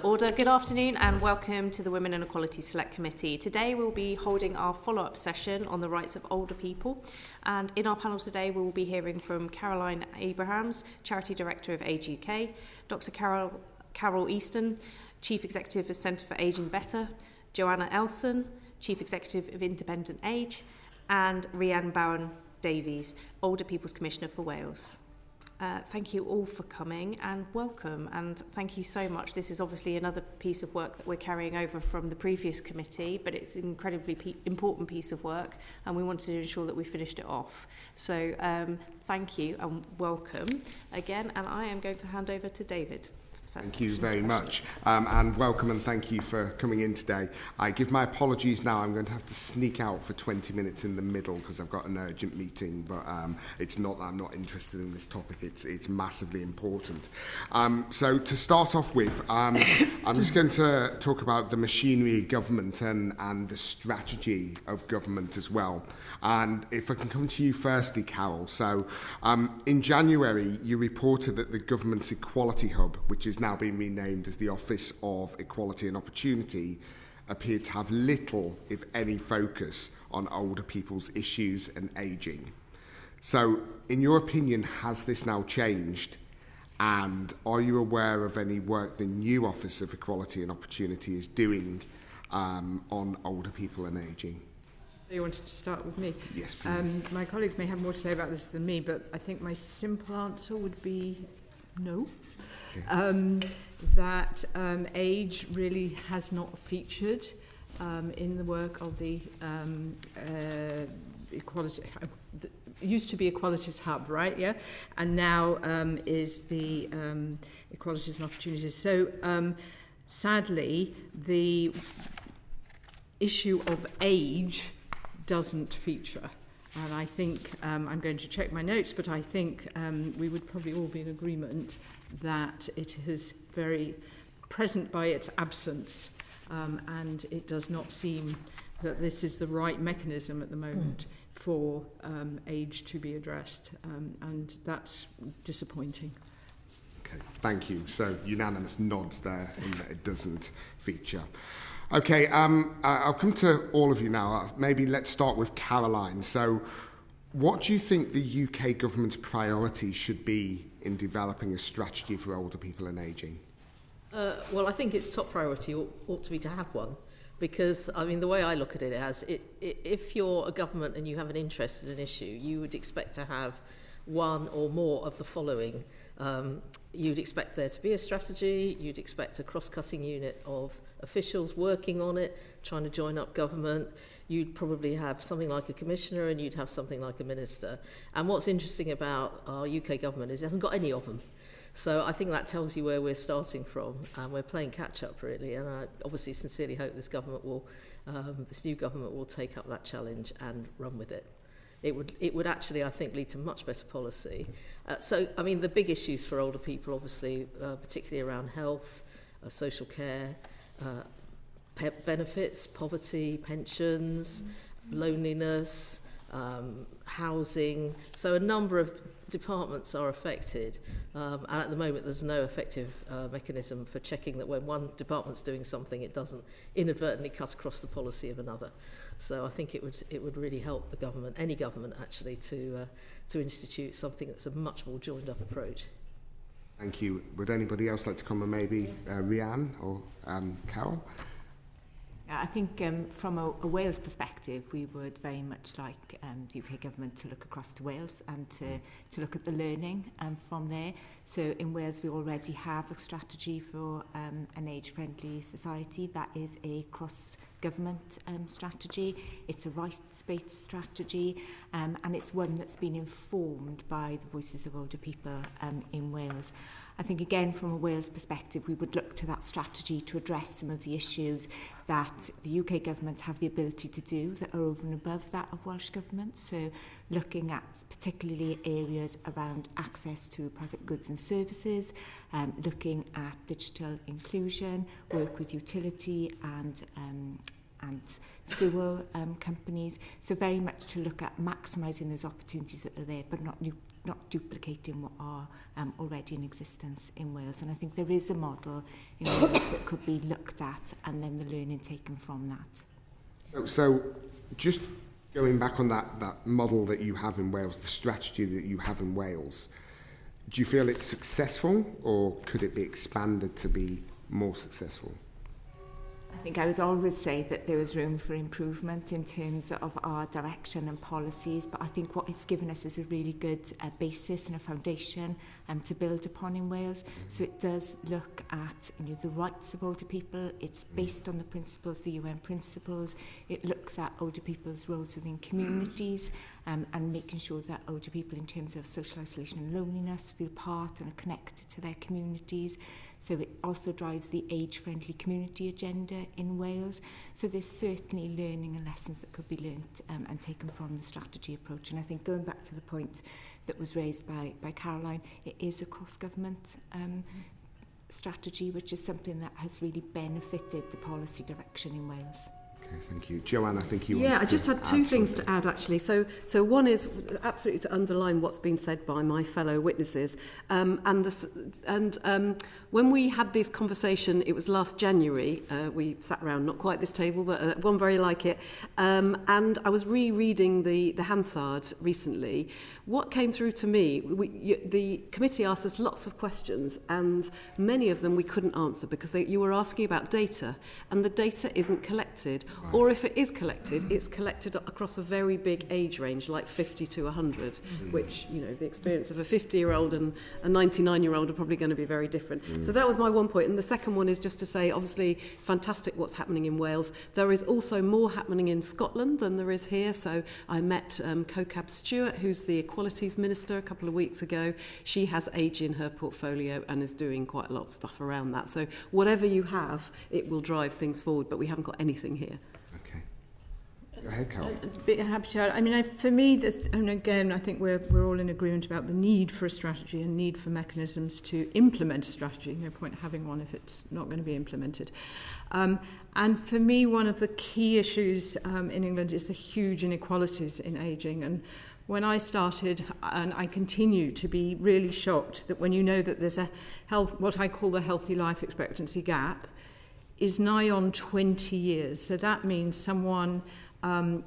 Order. Good afternoon and welcome to the Women and Equalities Select Committee. Today we'll be holding our follow-up session on the rights of older people. And in our panel today we will be hearing from Caroline Abrahams, Charity Director of Age UK, Dr. Carole Easton, Chief Executive of Centre for Ageing Better, Joanna Elson, Chief Executive of Independent Age, and Rhian Bowen-Davies, Older People's Commissioner for Wales. Thank you all for coming and welcome, and thank you so much. This is obviously another piece of work that we're carrying over from the previous committee, but it's an incredibly important piece of work and we wanted to ensure that we finished it off. So thank you and welcome again, and I am going to hand over to David. Thank you very much, and welcome and thank you for coming in today. I give my apologies now. I'm going to have to sneak out for 20 minutes in the middle because I've got an urgent meeting, but it's not that I'm not interested in this topic. It's massively important. So to start off with, I'm just going to talk about the machinery of government and the strategy of government as well. And if I can come to you firstly, Carole. So in January, you reported that the government's Equality Hub, which is now been renamed as the Office of Equality and Opportunity, appeared to have little, if any, focus on older people's issues and ageing. So, in your opinion, has this now changed? And are you aware of any work the new Office of Equality and Opportunity is doing on older people and ageing? So you wanted to start with me? Yes, please. My colleagues may have more to say about this than me, but I think my simple answer would be no. Okay. That age really has not featured in the work of the Equality. Used to be Equalities Hub, right? Yeah, and now is the Equalities and Opportunities. So sadly, the issue of age doesn't feature. And I think, I'm going to check my notes, but I think we would probably all be in agreement that it is very present by its absence, and it does not seem that this is the right mechanism at the moment for age to be addressed, and that's disappointing. Okay, thank you. So unanimous nods there in that it doesn't feature. Okay, I'll come to all of you now. Maybe let's start with Caroline. So what do you think the UK government's priorities should be in developing a strategy for older people and ageing? Well, I think its top priority ought to be to have one. Because, I mean, the way I look at it as, if you're a government and you have an interest in an issue, you would expect to have one or more of the following. You'd expect there to be a strategy, you'd expect a cross-cutting unit of officials working on it, trying to join up government. You'd probably have something like a commissioner and you'd have something like a minister. And what's interesting about our UK government is it hasn't got any of them. So I think that tells you where we're starting from, and we're playing catch-up really. And I obviously sincerely hope this new government will take up that challenge and run with it. It would actually, I think, lead to much better policy. So, I mean, the big issues for older people, obviously, particularly around health, social care, benefits, poverty, pensions, loneliness, housing. So a number of departments are affected, and at the moment there's no effective mechanism for checking that when one department's doing something, it doesn't inadvertently cut across the policy of another. So I think it would really help the government, any government actually, to institute something that's a much more joined up approach. Thank you. Would anybody else like to come, and maybe Rhian or Carole? I think from a Wales perspective, we would very much like the UK government to look across to Wales and to look at the learning from there. So in Wales, we already have a strategy for an age-friendly society. That is a cross-government strategy. It's a rights-based strategy, and it's one that's been informed by the voices of older people in Wales. I think, again, from a Wales perspective, we would look to that strategy to address some of the issues that the UK government have the ability to do that are over and above that of Welsh Government. So looking at particularly areas around access to private goods and services, looking at digital inclusion, work with utility and and fuel companies. So very much to look at maximising those opportunities that are there, but not duplicating what are already in existence in Wales. And I think there is a model in Wales that could be looked at, and then the learning taken from that. So just going back on that model that you have in Wales, the strategy that you have in Wales, do you feel it's successful, or could it be expanded to be more successful? I think I would always say that there is room for improvement in terms of our direction and policies, but I think what it's given us is a really good basis and a foundation to build upon in Wales. So it does look at the rights of older people. It's based on the principles, the UN principles. It looks at older people's roles within communities and making sure that older people, in terms of social isolation and loneliness, feel part and are connected to their communities. So it also drives the age-friendly community agenda in Wales. So there's certainly learning and lessons that could be learnt and taken from the strategy approach. And I think going back to the point that was raised by Caroline, it is a cross-government strategy, which is something that has really benefited the policy direction in Wales. Okay, thank you. Joanna, I think you Yeah, I just had two things to add, actually. So one is absolutely to underline what's been said by my fellow witnesses. When we had this conversation, it was last January, we sat around, not quite this table, but one very like it, and I was rereading the Hansard recently. What came through to me, the committee asked us lots of questions, and many of them we couldn't answer because you were asking about data, and the data isn't collected. Right. Or if it is collected, it's collected across a very big age range, like 50 to 100, which, the experience of a 50-year-old and a 99-year-old are probably going to be very different. So that was my one point. And the second one is just to say, obviously, fantastic what's happening in Wales. There is also more happening in Scotland than there is here. So I met CoCab Stewart, who's the Equalities Minister, a couple of weeks ago. She has age in her portfolio and is doing quite a lot of stuff around that. So whatever you have, it will drive things forward, but we haven't got anything here. Go ahead, Carole. Happy to. I mean, for me, and again, I think we're all in agreement about the need for a strategy and need for mechanisms to implement a strategy. No point having one if it's not going to be implemented. And for me, one of the key issues in England is the huge inequalities in ageing. And when I started, and I continue to be really shocked that when you know that there's what I call the healthy life expectancy gap, is nigh on 20 years. So that means someone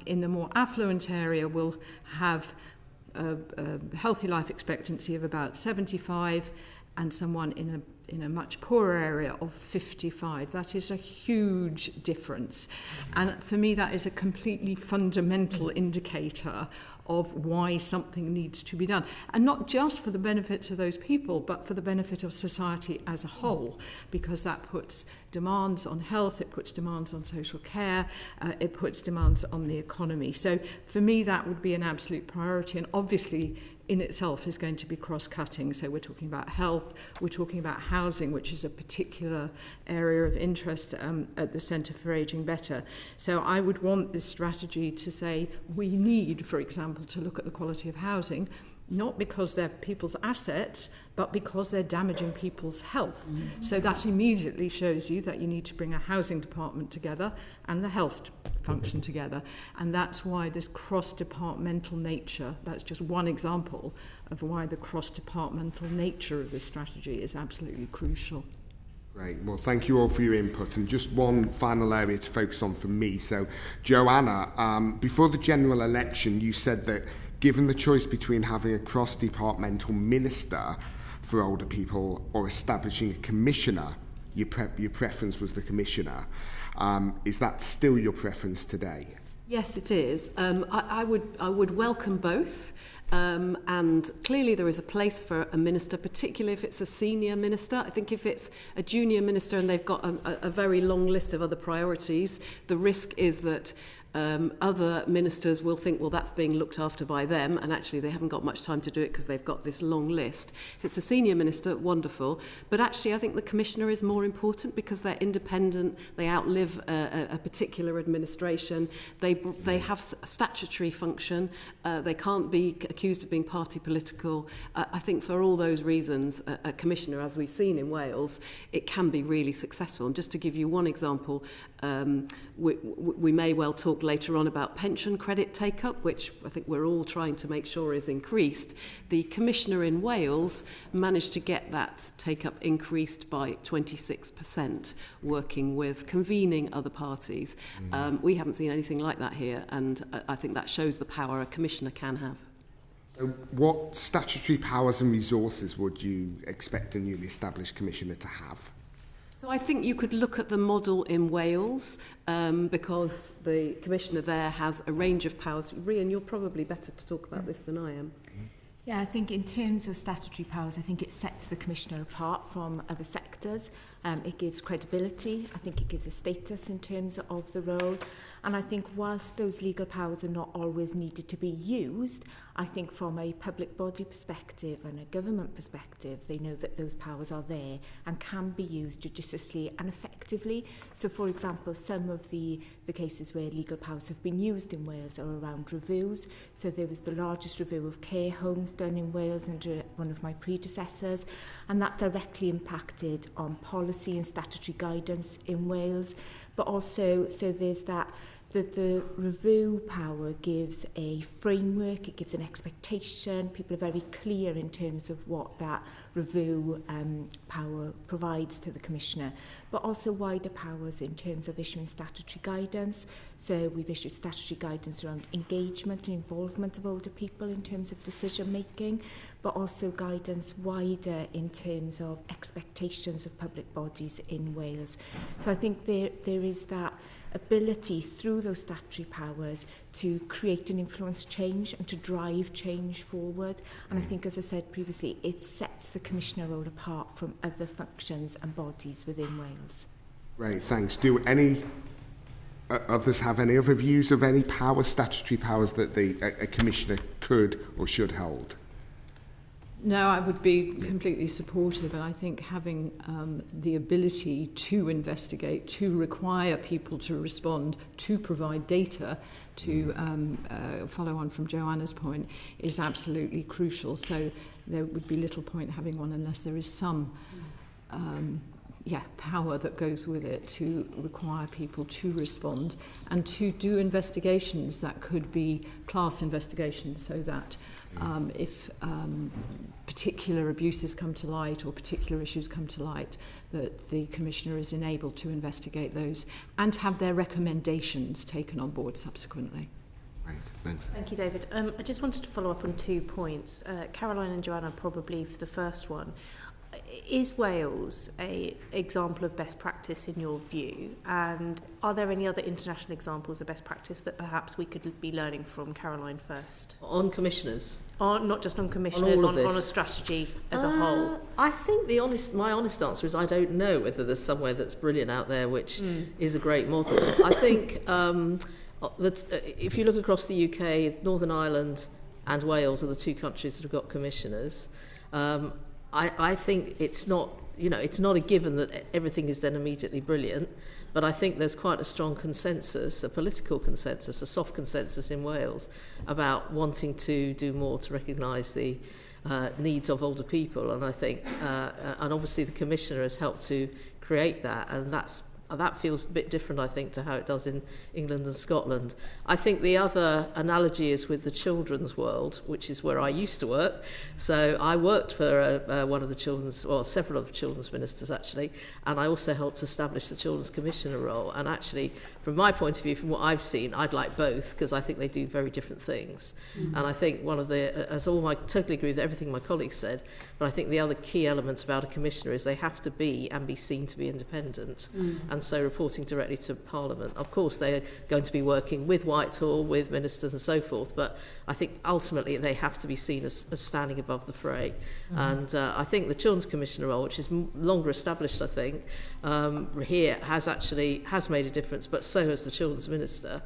in the more affluent area will have a healthy life expectancy of about 75, and someone in a much poorer area of 55. That is a huge difference. And for me, that is a completely fundamental indicator of why something needs to be done. And not just for the benefits of those people, but for the benefit of society as a whole, because that puts demands on health, it puts demands on social care, it puts demands on the economy. So for me, that would be an absolute priority, and obviously in itself is going to be cross-cutting. So we're talking about health, we're talking about housing, which is a particular area of interest at the Centre for Ageing Better. So I would want this strategy to say we need, for example, to look at the quality of housing, not because they're people's assets, but because they're damaging people's health. Mm-hmm. So that immediately shows you that you need to bring a housing department together and the health function together. And that's why this cross-departmental nature, that's just one example of why the cross-departmental nature of this strategy is absolutely crucial. Great. Well, thank you all for your input. And just one final area to focus on for me. So, Joanna, before the general election, you said that given the choice between having a cross-departmental minister for older people or establishing a commissioner, your preference was the commissioner. Is that still your preference today? Yes, it is. I would welcome both. And clearly there is a place for a minister, particularly if it's a senior minister. I think if it's a junior minister and they've got a very long list of other priorities, the risk is that Other ministers will think, well, that's being looked after by them, and actually they haven't got much time to do it because they've got this long list. If it's a senior minister, wonderful. But actually, I think the commissioner is more important because they're independent, they outlive a particular administration, they have a statutory function, they can't be accused of being party political. I think for all those reasons, a commissioner, as we've seen in Wales, it can be really successful. And just to give you one example, we may well talk later on about pension credit take-up, which I think we're all trying to make sure is increased. The commissioner in Wales managed to get that take-up increased by 26%, working with convening other parties. We haven't seen anything like that here, and I think that shows the power a commissioner can have. So what statutory powers and resources would you expect a newly established commissioner to have? So I think you could look at the model in Wales because the commissioner there has a range of powers. Rhian, you're probably better to talk about this than I am. Yeah, I think in terms of statutory powers, I think it sets the commissioner apart from other sectors. It gives credibility. I think it gives a status in terms of the role. And I think whilst those legal powers are not always needed to be used, I think from a public body perspective and a government perspective, they know that those powers are there and can be used judiciously and effectively. So, for example, some of the cases where legal powers have been used in Wales are around reviews. So there was the largest review of care homes done in Wales under one of my predecessors, and that directly impacted on policy and statutory guidance in Wales. But also, so there's that the review power gives a framework, it gives an expectation. People are very clear in terms of what that review power provides to the commissioner, but also wider powers in terms of issuing statutory guidance. So we've issued statutory guidance around engagement and involvement of older people in terms of decision making, but also guidance wider in terms of expectations of public bodies in Wales. So I think there is that ability through those statutory powers to create and influence change and to drive change forward. And I think, as I said previously, it sets the commissioner role apart from other functions and bodies within Wales. Right, thanks. Do any others have any other views of any statutory powers that a commissioner could or should hold? No, I would be completely supportive, and I think having the ability to investigate, to require people to respond, to provide data, to follow on from Joanna's point, is absolutely crucial. So there would be little point having one unless there is some power that goes with it to require people to respond and to do investigations that could be class investigations, so that if particular abuses come to light or particular issues come to light, that the commissioner is enabled to investigate those and have their recommendations taken on board subsequently. Right, thanks. Thank you, David. I just wanted to follow up on 2 points. Caroline and Joanna, probably for the first one. Is Wales an example of best practice in your view? And are there any other international examples of best practice that perhaps we could be learning from? Caroline first. On commissioners? Not just on commissioners, on on a strategy as a whole. I think my honest answer is I don't know whether there's somewhere that's brilliant out there which is a great model. I think that if you look across the UK, Northern Ireland and Wales are the 2 countries that have got commissioners. I think it's not a given that everything is then immediately brilliant, but I think there's quite a strong consensus, a political consensus, a soft consensus in Wales about wanting to do more to recognise the needs of older people, and I think, and obviously the Commissioner has helped to create that, and that feels a bit different, I think, to how it does in England and Scotland. I think the other analogy is with the children's world, which is where I used to work. So I worked for several of the children's ministers, actually, and I also helped establish the Children's Commissioner role. And actually, from my point of view, from what I've seen, I'd like both, because I think they do very different things. And I think I totally agree with everything my colleagues said, but I think the other key elements about a commissioner is they have to be and be seen to be independent. And and so reporting directly to Parliament. Of course, they're going to be working with Whitehall, with ministers and so forth, but I think ultimately they have to be seen as standing above the fray. And I think the Children's Commissioner role, which is longer established, I think, here has made a difference, but so has the Children's Minister,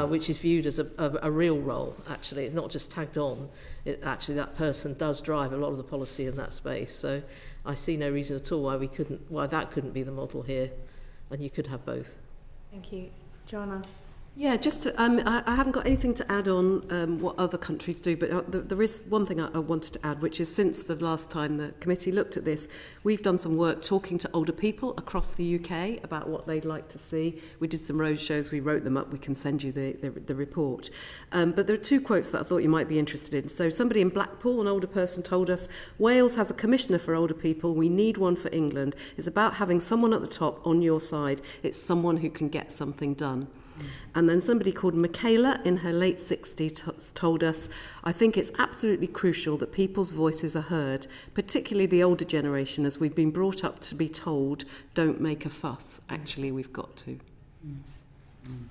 which is viewed as a real role, actually. It's not just tagged on. Actually, that person does drive a lot of the policy in that space. So I see no reason at all why that couldn't be the model here, and you could have both. Thank you. Joanna? Yeah, just to, I haven't got anything to add on what other countries do, but there is one thing I wanted to add, which is since the last time the committee looked at this, we've done some work talking to older people across the UK about what they'd like to see. We did some road shows, we wrote them up, we can send you the report. But there are two quotes that I thought you might be interested in. So somebody in Blackpool, an older person, told us, Wales has a commissioner for older people, we need one for England. It's about having someone at the top on your side. It's someone who can get something done. And then somebody called Michaela in her late 60s told us, I think it's absolutely crucial that people's voices are heard, particularly the older generation, as we've been brought up to be told, don't make a fuss. Actually, we've got to.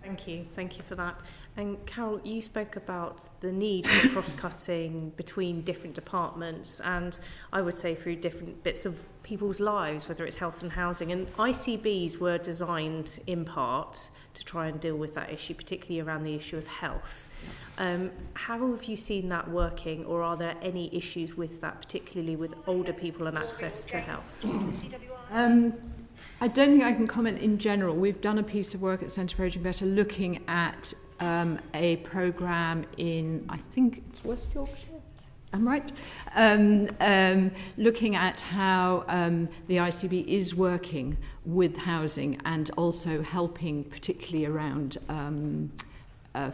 Thank you for that. And Carole, you spoke about the need for cross-cutting between different departments and I would say through different bits of people's lives, whether it's health and housing. And ICBs were designed in part to try and deal with that issue, particularly around the issue of health. How have you seen that working, or are there any issues with that, particularly with older people and access to health? I don't think I can comment in general. We've done a piece of work at Centre for Ageing Better looking at a programme in, I think it's West Yorkshire. I'm right. Looking at how the ICB is working with housing and also helping particularly around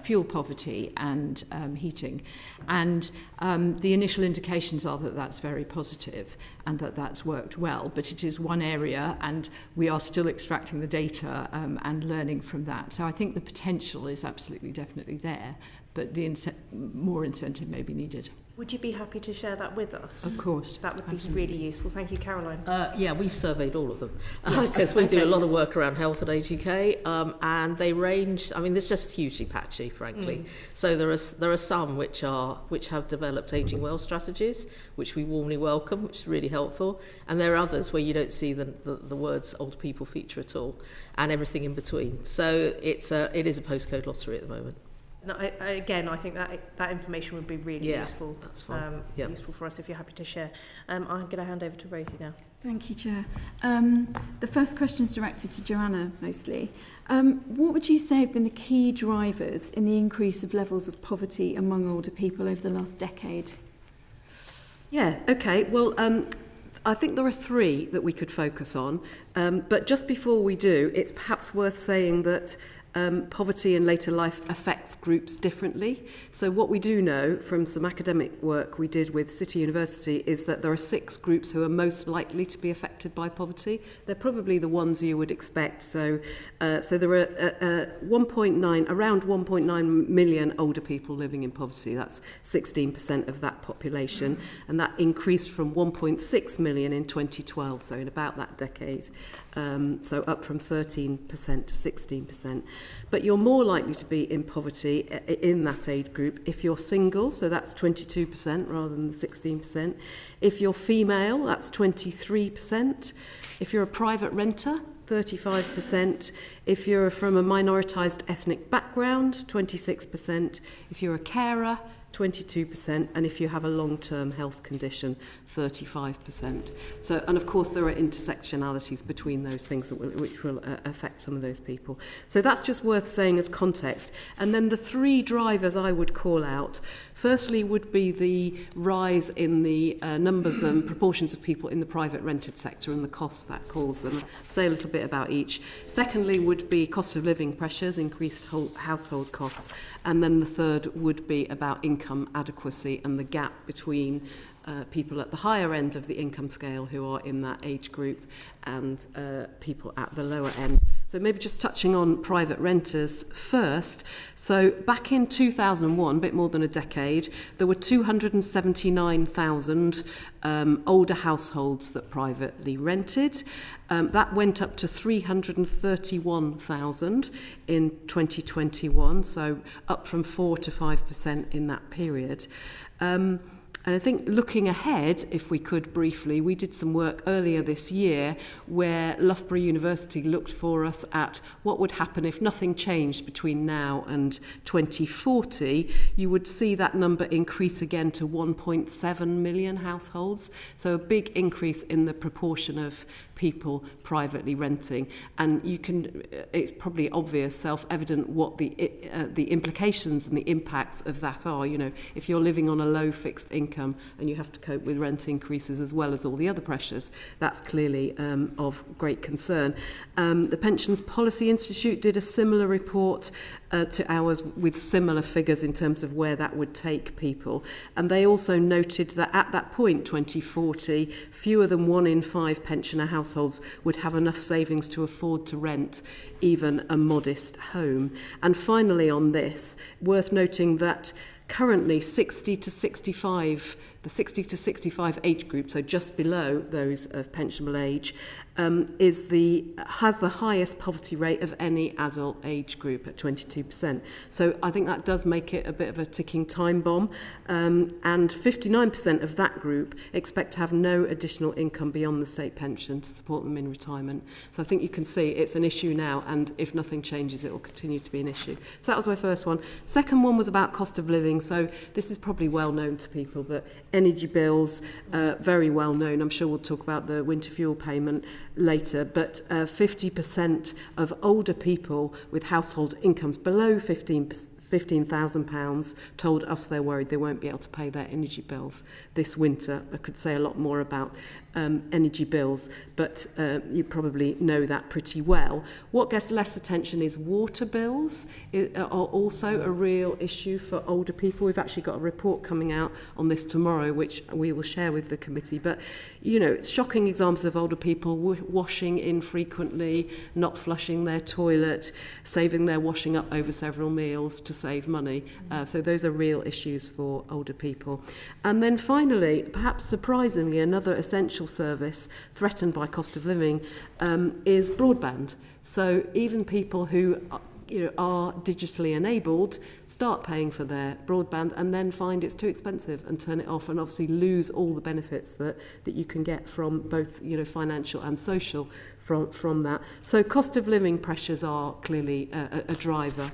fuel poverty and heating. And the initial indications are that that's very positive and that that's worked well. But it is one area and we are still extracting the data and learning from that. So I think the potential is absolutely definitely there, but the more incentive may be needed. Would you be happy to share that with us? Of course. That would be Absolutely. really useful. Thank you, Caroline. Yeah, we've surveyed all of them because we do a lot of work around health at Age UK, and they range. I mean, it's just hugely patchy, frankly. So there are some which have developed ageing well strategies, which we warmly welcome, which is really helpful, and there are others where you don't see the words old people feature at all, and everything in between. So it is a postcode lottery at the moment. No, I think that information would be really useful. That's fine. Useful for us if you're happy to share. I'm going to hand over to Rosie now. Thank you, Chair. The first question is directed to Joanna, mostly. What would you say have been the key drivers in the increase of levels of poverty among older people over the last decade? Yeah, okay. Well, I think there are three that we could focus on. But just before we do, it's perhaps worth saying that poverty in later life affects groups differently. So what we do know from some academic work we did with City University is that there are 6 groups who are most likely to be affected by poverty. They're probably the ones you would expect. So there are around 1.9 million older people living in poverty. That's 16% of that population. And that increased from 1.6 million in 2012, so in about that decade. So up from 13% to 16%. But you're more likely to be in poverty in that age group if you're single, so that's 22% rather than the 16%. If you're female, that's 23%. If you're a private renter, 35%. If you're from a minoritised ethnic background, 26%. If you're a carer, 22%, and if you have a long-term health condition, 35%. So, and of course, there are intersectionalities between those things which will affect some of those people. So that's just worth saying as context. And then the 3 drivers I would call out, firstly would be the rise in the numbers and proportions of people in the private rented sector and the costs that cause them. I'll say a little bit about each. Secondly would be cost of living pressures, increased household costs. And then the third would be about income adequacy and the gap between people at the higher end of the income scale who are in that age group and people at the lower end. So maybe just touching on private renters first. So back in 2001, a bit more than a decade, there were 279,000 older households that privately rented. That went up to 331,000 in 2021, so up from 4 to 5% in that period. And I think looking ahead, if we could briefly, we did some work earlier this year where Loughborough University looked for us at what would happen if nothing changed between now and 2040. You would see that number increase again to 1.7 million households. So a big increase in the proportion of people privately renting. And you can, it's probably obvious, self-evident what the implications and the impacts of that are. You know, if you're living on a low fixed income and you have to cope with rent increases as well as all the other pressures, that's clearly of great concern. The Pensions Policy Institute did a similar report to ours with similar figures in terms of where that would take people. And they also noted that at that point, 2040, fewer than 1 in 5 pensioner households would have enough savings to afford to rent even a modest home. And finally on this, worth noting that currently 60 to 65 age group, so just below those of pensionable age, has the highest poverty rate of any adult age group at 22%. So I think that does make it a bit of a ticking time bomb. And 59% of that group expect to have no additional income beyond the state pension to support them in retirement. So I think you can see it's an issue now, and if nothing changes, it will continue to be an issue. So that was my first one. Second one was about cost of living. So this is probably well known to people, but energy bills, very well known. I'm sure we'll talk about the winter fuel payment later, but 50% of older people with household incomes below £15,000 told us they're worried they won't be able to pay their energy bills this winter. I could say a lot more about energy bills, but you probably know that pretty well. What gets less attention is water bills are also a real issue for older people. We've actually got a report coming out on this tomorrow, which we will share with the committee. But, you know, it's shocking examples of older people washing infrequently, not flushing their toilet, saving their washing up over several meals to save money. So those are real issues for older people. And then finally, perhaps surprisingly, another essential service threatened by cost of living is broadband. So even people who are digitally enabled start paying for their broadband and then find it's too expensive and turn it off, and obviously lose all the benefits that you can get from both financial and social from that. So cost of living pressures are clearly a driver.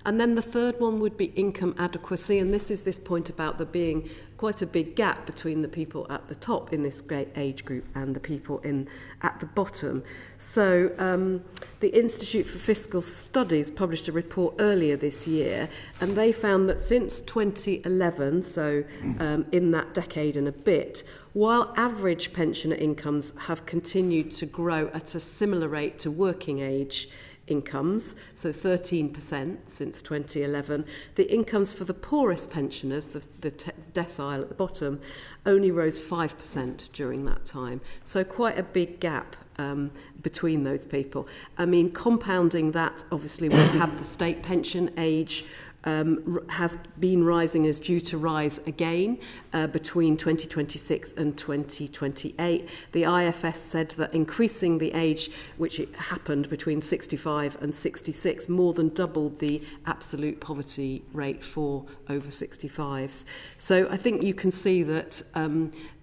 And then the third one would be income adequacy, and this is this point about there being quite a big gap between the people at the top in this great age group and the people at the bottom. So the Institute for Fiscal Studies published a report earlier this year, and they found that since 2011, so in that decade and a bit, while average pensioner incomes have continued to grow at a similar rate to working age incomes, so 13% since 2011, the incomes for the poorest pensioners, the decile at the bottom, only rose 5% during that time. So quite a big gap between those people. I mean, compounding that, obviously, we've had the state pension age has been rising, is due to rise again between 2026 and 2028. The IFS said that increasing the age, which it happened between 65 and 66, more than doubled the absolute poverty rate for over 65s. So I think you can see that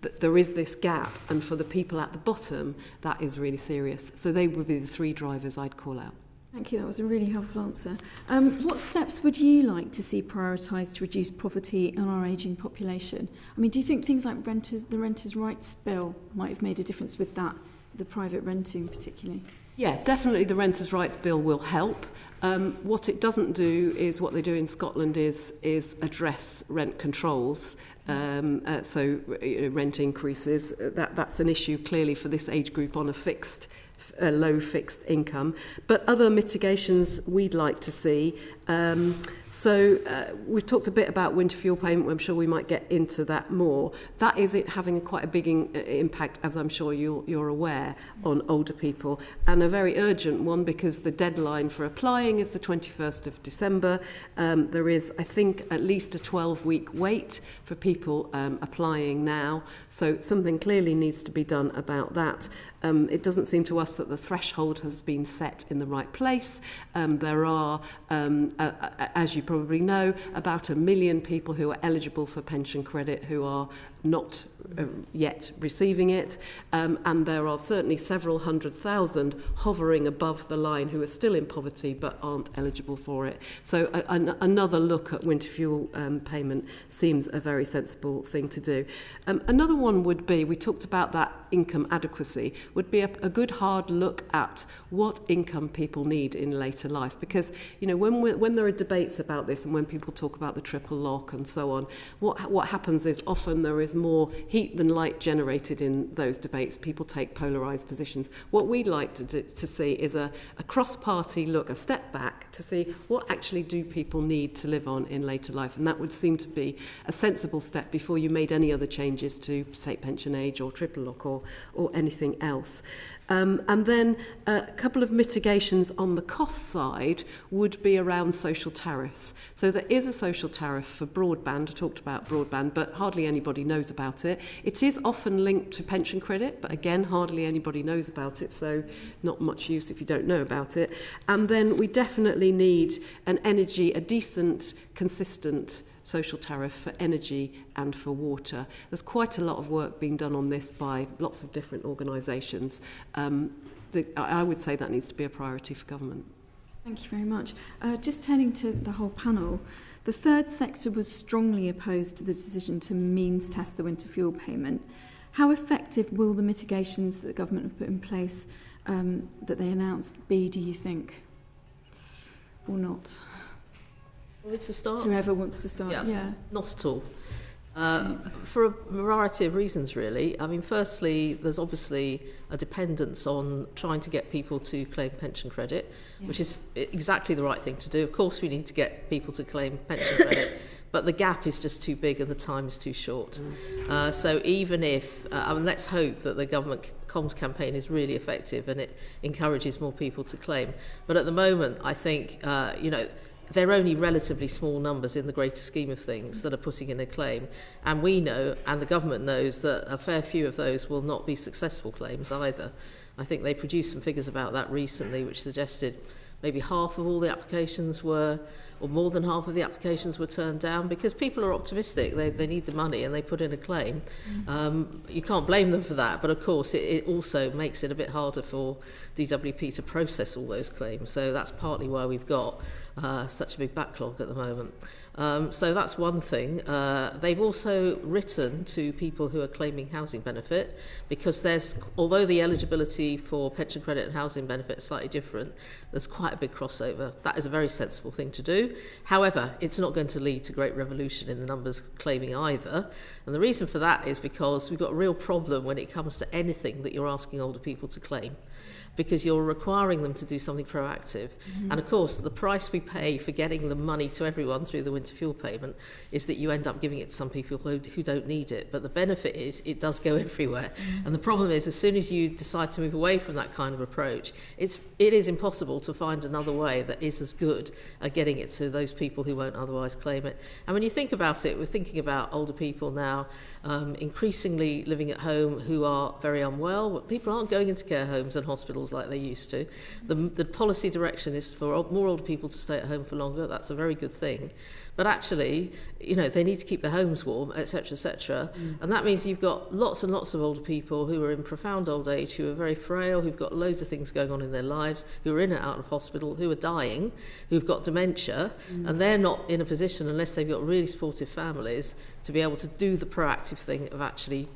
that there is this gap, and for the people at the bottom, that is really serious. So they would be the three drivers I'd call out. Thank you, that was a really helpful answer. What steps would you like to see prioritised to reduce poverty in our ageing population? I mean, do you think things like the Renters' Rights Bill might have made a difference with that, the private renting particularly? Yeah, definitely the Renters' Rights Bill will help. What it doesn't do is what they do in Scotland is address rent controls. So rent increases, that's an issue clearly for this age group on a low fixed income. But other mitigations we'd like to see. So we've talked a bit about winter fuel payment. I'm sure we might get into that more. That is it having quite a big impact, as I'm sure you're aware, on older people, and a very urgent one because the deadline for applying is the 21st of December. There is, I think, at least a 12-week wait for people applying now. So something clearly needs to be done about that. It doesn't seem to us that the threshold has been set in the right place. There are, as you probably know, about 1 million people who are eligible for pension credit who are not yet receiving it, and there are certainly several 100,000 hovering above the line who are still in poverty but aren't eligible for it. So another look at winter fuel payment seems a very sensible thing to do. Another one would be, we talked about that income adequacy, would be a good hard look at what income people need in later life, because when there are debates about this and when people talk about the triple lock and so on, what happens is often there is more heat than light generated in those debates. People take polarised positions. What we'd like to see is a cross-party look, a step back to see what actually do people need to live on in later life, and that would seem to be a sensible step before you made any other changes to state pension age or triple lock or anything else. And then a couple of mitigations on the cost side would be around social tariffs. So there is a social tariff for broadband. I talked about broadband, but hardly anybody knows about it. It is often linked to pension credit, but again, hardly anybody knows about it, so not much use if you don't know about it. And then we definitely need a decent, consistent social tariff for energy and for water. There's quite a lot of work being done on this by lots of different organisations. I would say that needs to be a priority for government. Thank you very much. Just turning to the whole panel, the third sector was strongly opposed to the decision to means test the winter fuel payment. How effective will the mitigations that the government have put in place that they announced be, do you think, or not? To start? Whoever wants to start, yeah. Not at all. For a variety of reasons, really. I mean, firstly, there's obviously a dependence on trying to get people to claim pension credit, which is exactly the right thing to do. Of course, we need to get people to claim pension credit, but the gap is just too big and the time is too short. So even if, let's hope that the government comms campaign is really effective and it encourages more people to claim. But at the moment, I think, they're only relatively small numbers in the greater scheme of things that are putting in a claim. And we know, and the government knows, that a fair few of those will not be successful claims either. I think they produced some figures about that recently, which suggested maybe half of all the applications were, or more than half of the applications were turned down because people are optimistic. They need the money and they put in a claim. You can't blame them for that, but of course it also makes it a bit harder for DWP to process all those claims. So that's partly why we've got such a big backlog at the moment. So that's one thing. They've also written to people who are claiming housing benefit because although the eligibility for pension credit and housing benefit is slightly different, there's quite a big crossover. That is a very sensible thing to do. However, it's not going to lead to great revolution in the numbers claiming either. And the reason for that is because we've got a real problem when it comes to anything that you're asking older people to claim, because you're requiring them to do something proactive. And of course, the price we pay for getting the money to everyone through the winter fuel payment is that you end up giving it to some people who don't need it. But the benefit is it does go everywhere. And the problem is, as soon as you decide to move away from that kind of approach, it is impossible to find another way that is as good at getting it to those people who won't otherwise claim it. And when you think about it, we're thinking about older people now increasingly living at home who are very unwell. But people aren't going into care homes and hospitals like they used to. The policy direction is for more older people to stay at home for longer. That's a very good thing. But actually, they need to keep their homes warm, etc., etc. And that means you've got lots and lots of older people who are in profound old age, who are very frail, who've got loads of things going on in their lives, who are in and out of hospital, who are dying, who've got dementia, and they're not in a position, unless they've got really supportive families, to be able to do the proactive thing of actually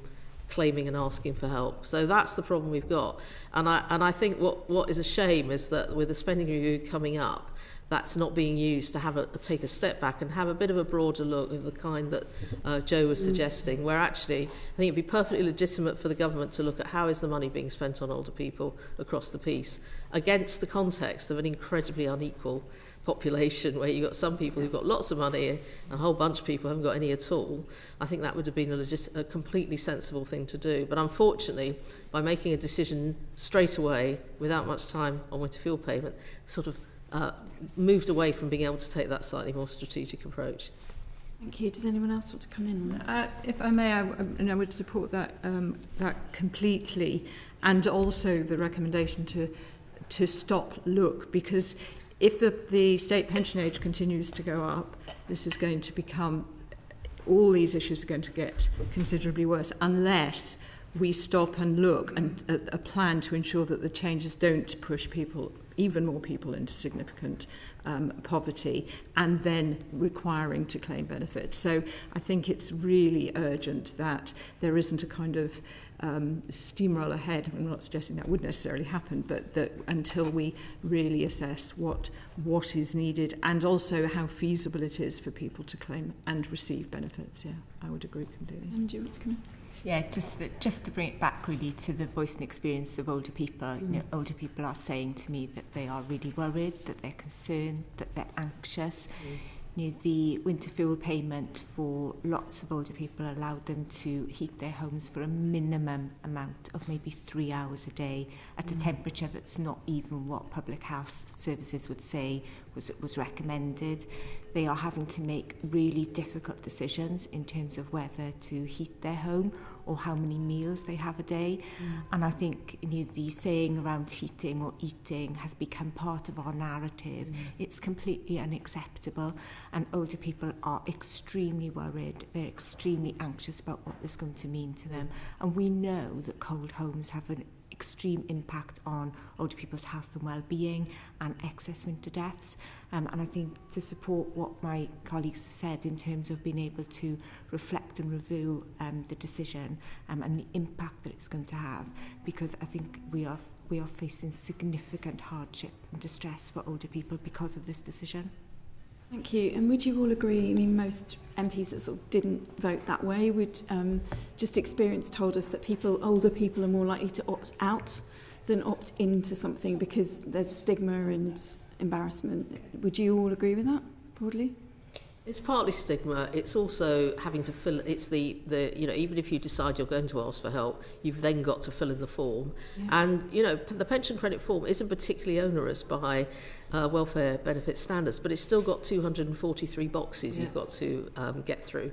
claiming and asking for help. So that's the problem we've got. And I think what is a shame is that with the spending review coming up, that's not being used to take a step back and have a bit of a broader look of the kind that Jo was suggesting, where actually I think it'd be perfectly legitimate for the government to look at how is the money being spent on older people across the piece against the context of an incredibly unequal population where you've got some people who've got lots of money and a whole bunch of people haven't got any at all, I think that would have been a completely sensible thing to do. But unfortunately, by making a decision straight away, without much time on winter fuel payment, sort of moved away from being able to take that slightly more strategic approach. Thank you. Does anyone else want to come in? If I may, I would support that completely, and also the recommendation to stop look, because if the state pension age continues to go up, this is going to become, all these issues are going to get considerably worse unless we stop and look and a plan to ensure that the changes don't push people, even more people, into significant poverty and then requiring to claim benefits. So I think it's really urgent that there isn't a kind of steamroll ahead. I'm not suggesting that would necessarily happen, but that until we really assess what is needed and also how feasible it is for people to claim and receive benefits. Yeah, I would agree completely. And do you want to come in? Yeah, just to bring it back really to the voice and experience of older people. You know, older people are saying to me that they are really worried, that they're concerned, that they're anxious. You know, the winter fuel payment for lots of older people allowed them to heat their homes for a minimum amount of maybe 3 hours a day at a temperature that's not even what public health services would say was recommended. They are having to make really difficult decisions in terms of whether to heat their home or how many meals they have a day. And I think, you know, the saying around heating or eating has become part of our narrative. It's completely unacceptable, and older people are extremely worried. They're extremely anxious about what this is going to mean to them. And we know that cold homes have an extreme impact on older people's health and well-being and excess winter deaths. And I think to support what my colleagues have said in terms of being able to reflect and review the decision and the impact that it's going to have, because I think we are facing significant hardship and distress for older people because of this decision. Thank you. And would you all agree, I mean, most MPs that sort of didn't vote that way would just experience told us that older people are more likely to opt out than opt into something because there's stigma and embarrassment. Would you all agree with that, broadly? It's partly stigma. It's also having to fill. It's the you know, even if you decide you're going to ask for help, you've then got to fill in the form. Yeah. And you know, the pension credit form isn't particularly onerous by welfare benefit standards, but it's still got 243 boxes you've got to get through,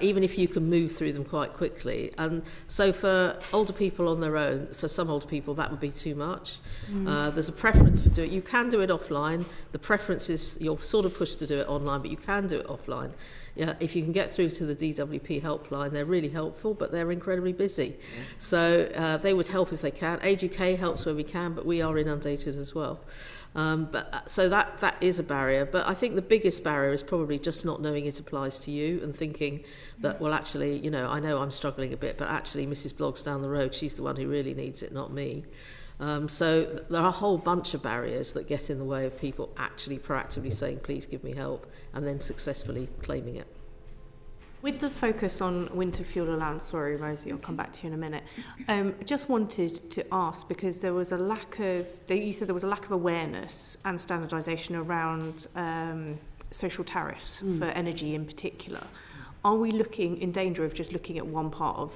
even if you can move through them quite quickly. And so for older people on their own, for some older people, that would be too much. There's a preference for doing it. You can do it offline. The preference is you're sort of pushed to do it online, but you can do it offline. Yeah, if you can get through to the DWP helpline, they're really helpful, but they're incredibly busy. So they would help if they can. Age UK helps where we can, but we are inundated as well. So that is a barrier. But I think the biggest barrier is probably just not knowing it applies to you and thinking that, well, actually, you know I'm struggling a bit, but actually Mrs. Blogg's down the road, she's the one who really needs it, not me. So there are a whole bunch of barriers that get in the way of people actually proactively saying, please give me help, and then successfully claiming it. With the focus on winter fuel allowance, sorry Rosie, I'll come back to you in a minute. I just wanted to ask, because there was a lack of, you said there was a lack of awareness and standardisation around social tariffs for energy in particular. Are we in danger of just looking at one part of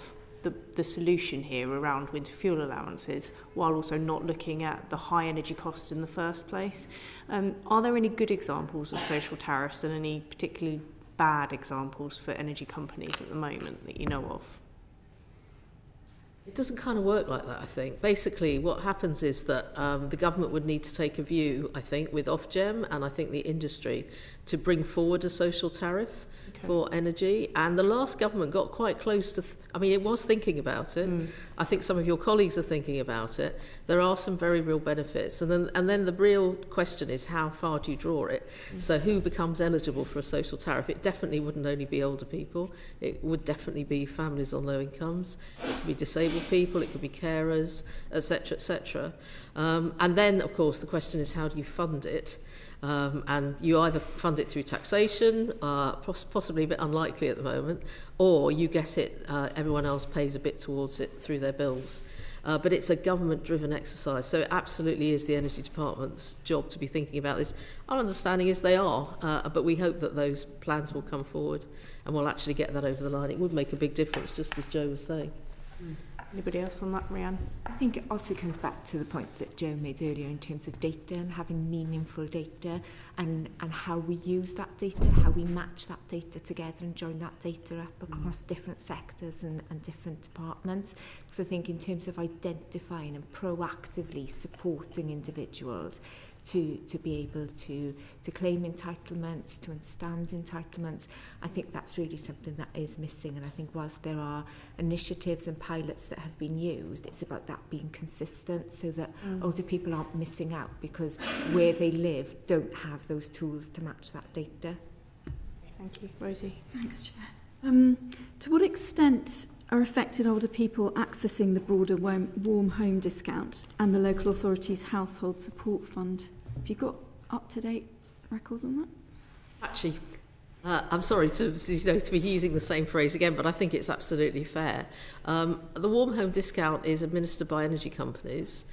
the solution here around winter fuel allowances, while also not looking at the high energy costs in the first place? Are there any good examples of social tariffs and any particularly bad examples for energy companies at the moment that you know of? It doesn't kind of work like that, I think. Basically, what happens is that the government would need to take a view, I think, with Ofgem and I think the industry to bring forward a social tariff for energy. And the last government got quite close to, it was thinking about it. I think some of your colleagues are thinking about it. There are some very real benefits. And then the real question is, how far do you draw it? So who becomes eligible for a social tariff? It definitely wouldn't only be older people. It would definitely be families on low incomes. It could be disabled people. It could be carers, etc., etc. And then, of course, the question is, how do you fund it? And you either fund it through taxation, possibly a bit unlikely at the moment, or you get it, everyone else pays a bit towards it through their bills. but it's a government-driven exercise, so it absolutely is the Energy Department's job to be thinking about this. Our understanding is they are, but we hope that those plans will come forward and we'll actually get that over the line. It would make a big difference, just as Jo was saying. Anybody else on that, Rhian? I think it also comes back to the point that Jo made earlier in terms of data and having meaningful data and how we use that data, how we match that data together and join that data up across different sectors and different departments. So I think in terms of identifying and proactively supporting individuals to be able to claim entitlements, to understand entitlements, I think that's really something that is missing. And I think whilst there are initiatives and pilots that have been used, it's about that being consistent so that older people aren't missing out because where they live don't have those tools to match that data. Thank you. Rosie? Thanks, Chair. To what extent are affected older people accessing the broader warm home discount and the local authority's household support fund? Have you got up-to-date records on that? Actually, I'm sorry to be using the same phrase again, but I think it's absolutely fair. The warm home discount is administered by energy companies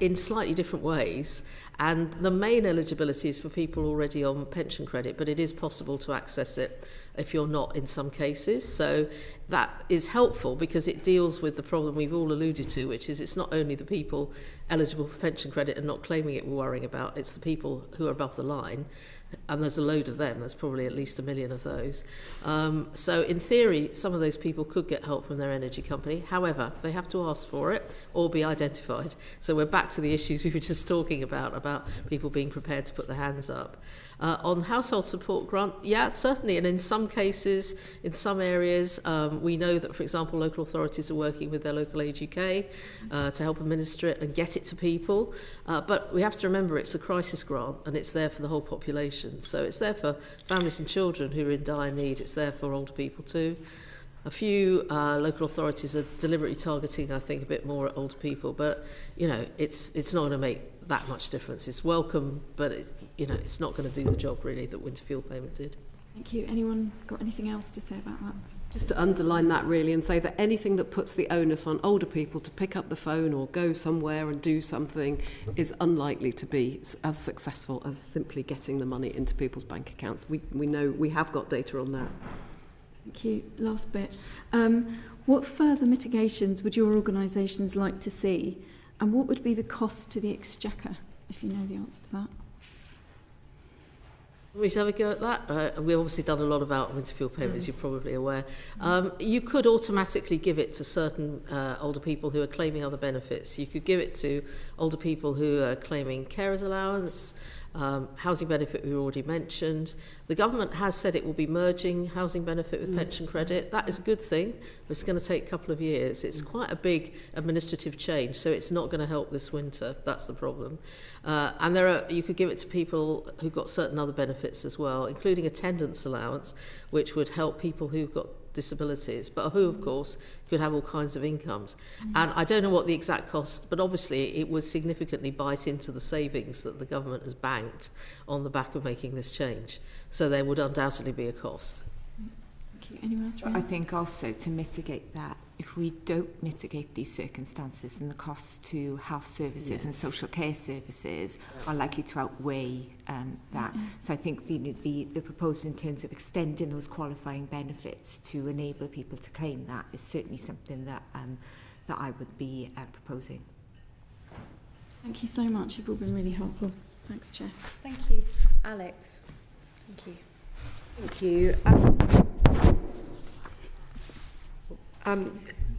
in slightly different ways, and the main eligibility is for people already on pension credit, but it is possible to access it if you're not in some cases. So that is helpful because it deals with the problem we've all alluded to, which is it's not only the people eligible for pension credit and not claiming it we're worrying about, it's the people who are above the line. And there's a load of them, there's probably at least 1 million of those. So in theory, some of those people could get help from their energy company. However, they have to ask for it or be identified. So we're back to the issues we were just talking about people being prepared to put their hands up. On household support grant, yeah, certainly. And in some cases, in some areas, we know that, for example, local authorities are working with their local HoC to help administer it and get it to people. But we have to remember it's a crisis grant and it's there for the whole population. So it's there for families and children who are in dire need. It's there for older people too. A few local authorities are deliberately targeting, I think, a bit more at older people. But, you know, it's not going to make that much difference. It's welcome, but it's not going to do the job really that winter fuel payment did. Thank you. Anyone got anything else to say about that? Just to underline that really and say that anything that puts the onus on older people to pick up the phone or go somewhere and do something is unlikely to be as successful as simply getting the money into people's bank accounts. We know we have got data on that. Thank you. Last bit. What further mitigations would your organisations like to see, and what would be the cost to the Exchequer, if you know the answer to that? We shall have a go at that. We've obviously done a lot about winter fuel payment, as you're probably aware. You could automatically give it to certain older people who are claiming other benefits. You could give it to older people who are claiming carers allowance, housing benefit we already mentioned. The government has said it will be merging housing benefit with pension credit. That is a good thing, but it's going to take a couple of years. It's quite a big administrative change, so it's not going to help this winter. That's the problem. And you could give it to people who've got certain other benefits as well, including attendance allowance, which would help people who've got disabilities, but who, of course, could have all kinds of incomes. And I don't know what the exact cost, but obviously it would significantly bite into the savings that the government has banked on the back of making this change. So there would undoubtedly be a cost. Thank you. Anyone else? I think also to mitigate that, if we don't mitigate these circumstances, then the costs to health services and social care services are likely to outweigh that. So I think the proposal in terms of extending those qualifying benefits to enable people to claim that is certainly something that that I would be proposing. Thank you so much. You've all been really helpful. Thanks, Chair. Thank you. Alex? Thank you. Thank you.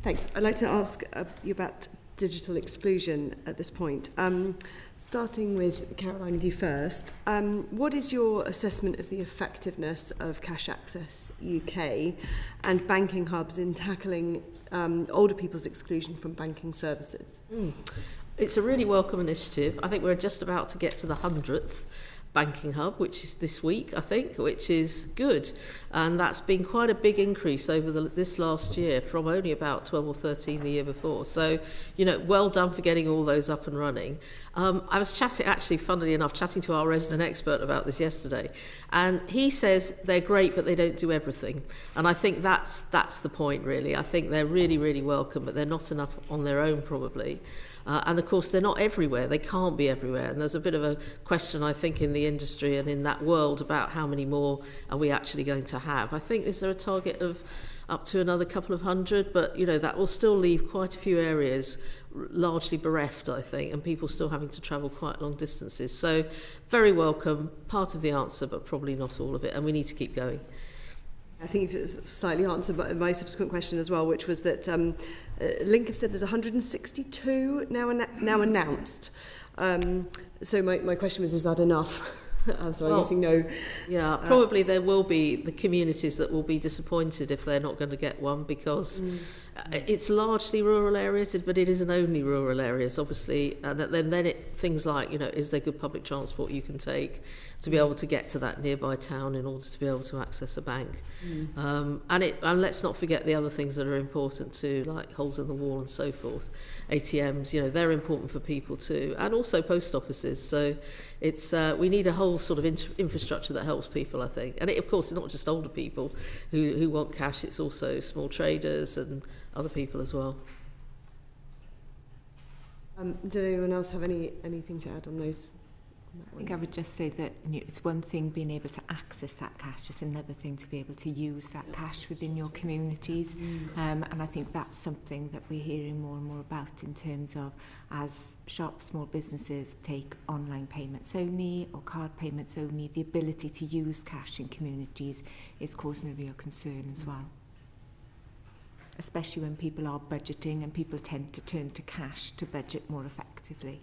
Thanks. I'd like to ask you about digital exclusion at this point. Starting with Caroline, with you first. What is your assessment of the effectiveness of Cash Access UK and banking hubs in tackling older people's exclusion from banking services? It's a really welcome initiative. I think we're just about to get to the 100th. banking hub, which is this week, I think, which is good. And that's been quite a big increase over this last year from only about 12 or 13 the year before. So, well done for getting all those up and running. I was funnily enough, chatting to our resident expert about this yesterday. And he says they're great, but they don't do everything. And I think that's the point, really. I think they're really, really welcome, but they're not enough on their own, probably. And of course, they're not everywhere. They can't be everywhere. And there's a bit of a question, I think, in the industry and in that world about how many more are we actually going to have. I think is there a target of up to another couple of hundred, but that will still leave quite a few areas largely bereft, I think, and people still having to travel quite long distances. So very welcome, part of the answer, but probably not all of it, and we need to keep going. I think you've slightly answered my subsequent question as well, which was that Link have said there's 162 now announced. So my question was, is that enough? I'm guessing no. Yeah, probably there will be the communities that will be disappointed if they're not going to get one, because it's largely rural areas, but it isn't only rural areas, obviously. And then things like, is there good public transport you can take to be able to get to that nearby town in order to be able to access a bank? And let's not forget the other things that are important too, like holes in the wall and so forth. ATMs, they're important for people too, and also post offices. So it's we need a whole sort of infrastructure that helps people, I think. And of course, it's not just older people who want cash, it's also small traders and other people as well. Did anyone else have anything to add on those? I think I would just say that it's one thing being able to access that cash, it's another thing to be able to use that cash within your communities. And I think that's something that we're hearing more and more about in terms of as shops, small businesses take online payments only or card payments only, the ability to use cash in communities is causing a real concern as well. Especially when people are budgeting and people tend to turn to cash to budget more effectively.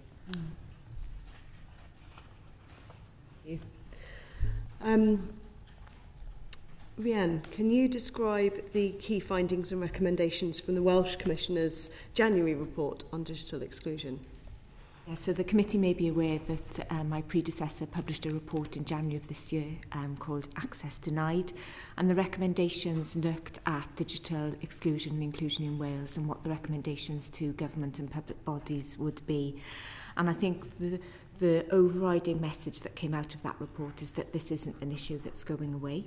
Rhian, can you describe the key findings and recommendations from the Welsh Commissioner's January report on digital exclusion? Yeah, so the committee may be aware that my predecessor published a report in January of this year called Access Denied, and the recommendations looked at digital exclusion and inclusion in Wales and what the recommendations to government and public bodies would be. And I think the overriding message that came out of that report is that this isn't an issue that's going away.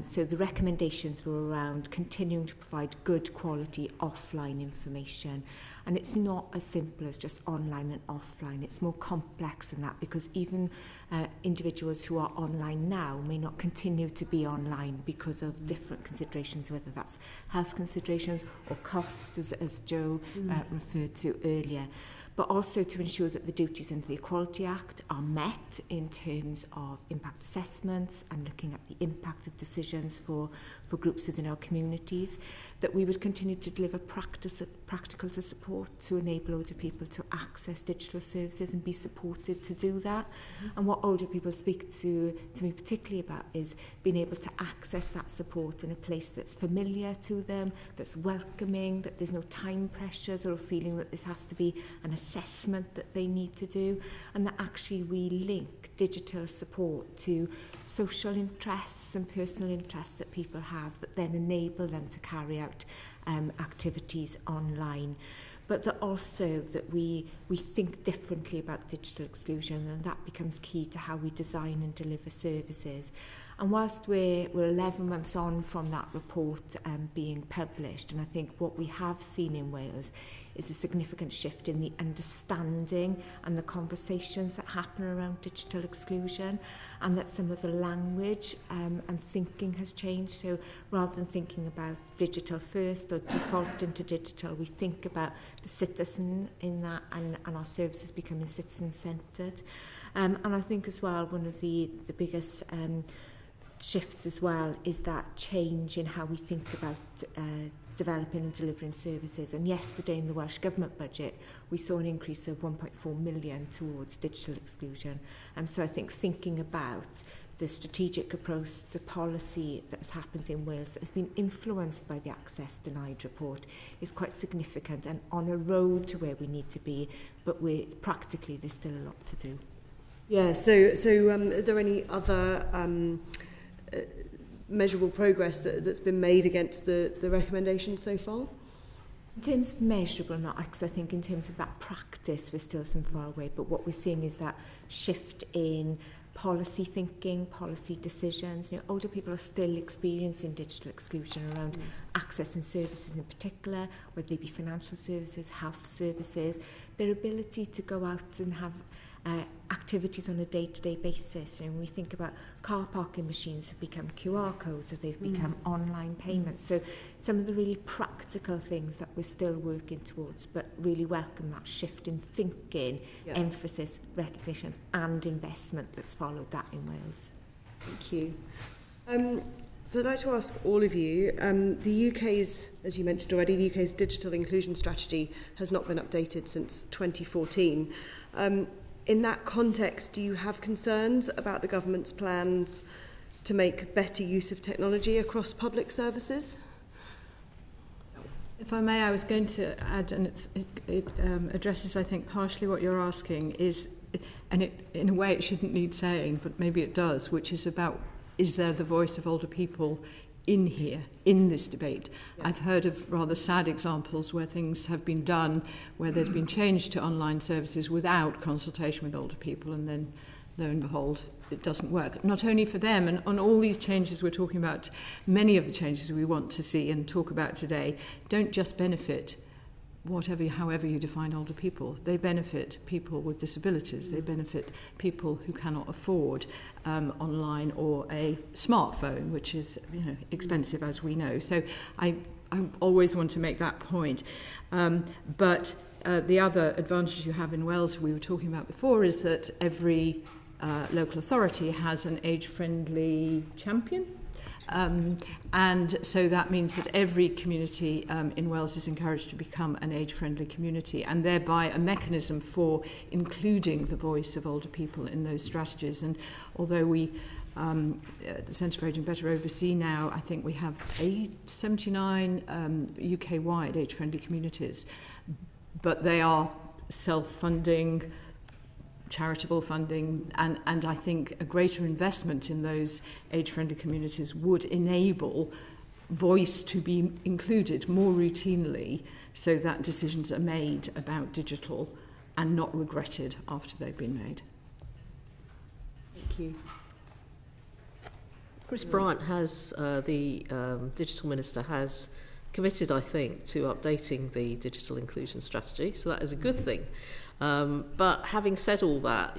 So the recommendations were around continuing to provide good quality offline information. And it's not as simple as just online and offline. It's more complex than that, because even individuals who are online now may not continue to be online because of different considerations, whether that's health considerations or cost, as Jo referred to earlier. But also to ensure that the duties under the Equality Act are met in terms of impact assessments and looking at the impact of decisions for groups within our communities, that we would continue to deliver practical support to enable older people to access digital services and be supported to do that. And what older people speak to me particularly about is being able to access that support in a place that's familiar to them, that's welcoming, that there's no time pressures or a feeling that this has to be an assessment that they need to do, and that actually we link digital support to social interests and personal interests that people have that then enable them to carry out activities online. But that also that we think differently about digital exclusion, and that becomes key to how we design and deliver services. And whilst we're 11 months on from that report being published, and I think what we have seen in Wales is a significant shift in the understanding and the conversations that happen around digital exclusion, and that some of the language and thinking has changed. So rather than thinking about digital first or default into digital, we think about the citizen in that, and our services becoming citizen-centred. And I think as well, one of the biggest shifts as well is that change in how we think about developing and delivering services. And yesterday in the Welsh Government budget, we saw an increase of 1.4 million towards digital exclusion. So I think thinking about the strategic approach to policy that has happened in Wales that has been influenced by the Access Denied report is quite significant and on a road to where we need to be, but practically there's still a lot to do. Yeah, so are there any other measurable progress that's been made against the recommendations so far? In terms of measurable, not, because I think in terms of that practice, we're still some far away, but what we're seeing is that shift in policy thinking, policy decisions. Older people are still experiencing digital exclusion around access and services in particular, whether they be financial services, health services, their ability to go out and have activities on a day-to-day basis. And we think about car parking machines have become QR codes, or they've become online payments. So some of the really practical things that we're still working towards, but really welcome that shift in thinking, emphasis, recognition and investment that's followed that in Wales. Thank you. So I'd like to ask all of you, the UK's, as you mentioned already, the UK's digital inclusion strategy has not been updated since 2014. In that context, do you have concerns about the government's plans to make better use of technology across public services? If I may, I was going to add, and it addresses, I think, partially what you're asking, and in a way it shouldn't need saying, but maybe it does, which is about, is there the voice of older people in here, in this debate? Yeah. I've heard of rather sad examples where things have been done, where there's been change to online services without consultation with older people, and then, lo and behold, it doesn't work. Not only for them, and on all these changes we're talking about, many of the changes we want to see and talk about today don't just benefit however you define older people. They benefit people with disabilities. They benefit people who cannot afford online or a smartphone, which is expensive, as we know. So I always want to make that point. But the other advantage you have in Wales, we were talking about before, is that every local authority has an age-friendly champion. And so that means that every community in Wales is encouraged to become an age-friendly community, and thereby a mechanism for including the voice of older people in those strategies. And although we, the Centre for Ageing Better oversee now, I think we have 79 UK-wide age-friendly communities, but they are self-funding, charitable funding, and I think a greater investment in those age-friendly communities would enable voice to be included more routinely, so that decisions are made about digital and not regretted after they've been made. Thank you. Chris Bryant has, the Digital Minister, has committed, I think, to updating the digital inclusion strategy, so that is a good thing. But having said all that,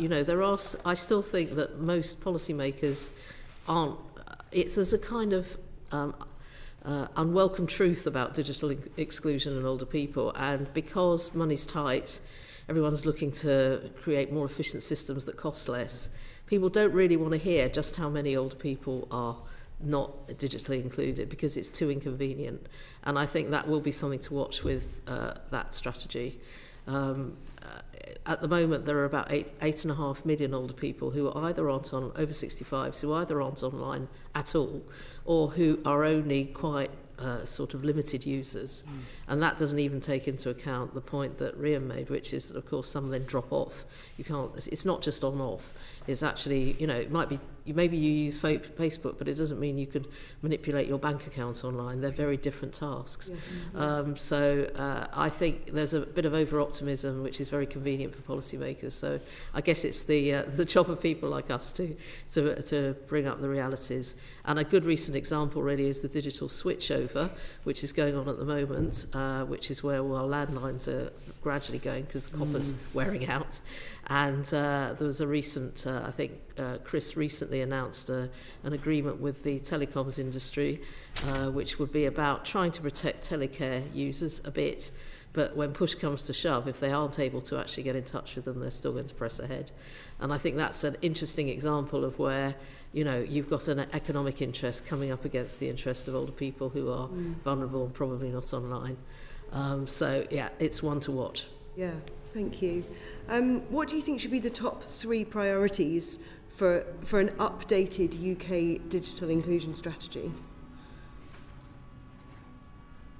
I still think that most policymakers aren't. There's a kind of unwelcome truth about digital exclusion and older people, and because money's tight, everyone's looking to create more efficient systems that cost less. People don't really want to hear just how many older people are not digitally included, because it's too inconvenient. And I think that will be something to watch with that strategy. At the moment, there are about 8.5 million older people who either aren't on, over 65s, who either aren't online at all, or who are only quite sort of limited users. And that doesn't even take into account the point that Rhian made, which is that, of course, some then drop off. It's not just on-off. It's actually, it might be, maybe you use Facebook, but it doesn't mean you could manipulate your bank account online. They're very different tasks. Yes. So I think there's a bit of over-optimism, which is very convenient for policymakers. So I guess it's the job of people like us to bring up the realities. And a good recent example really is the digital switchover, which is going on at the moment, which is where our landlines are gradually going because the copper's wearing out. And there was a recent, I think Chris recently announced an agreement with the telecoms industry, which would be about trying to protect telecare users a bit. But when push comes to shove, if they aren't able to actually get in touch with them, they're still going to press ahead. And I think that's an interesting example of where, you've got an economic interest coming up against the interest of older people who are vulnerable and probably not online. So, yeah, it's one to watch. Yeah, thank you. What do you think should be the top 3 priorities for an updated UK digital inclusion strategy?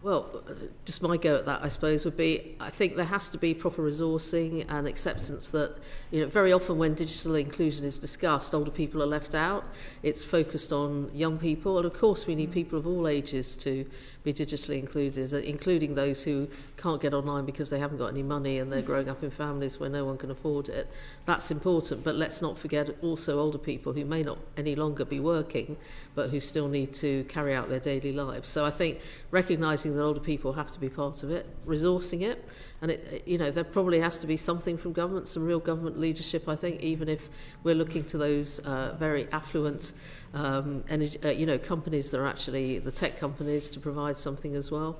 Well, just my go at that, I suppose, would be, I think there has to be proper resourcing and acceptance that, very often when digital inclusion is discussed, older people are left out. It's focused on young people, and of course we need people of all ages to be digitally included, including those who can't get online because they haven't got any money and they're growing up in families where no one can afford it. That's important, but let's not forget also older people who may not any longer be working, but who still need to carry out their daily lives. So I think recognising that older people have to be part of it, resourcing it, and there probably has to be something from government, some real government leadership, I think, even if we're looking to those very affluent companies that are actually the tech companies to provide something as well.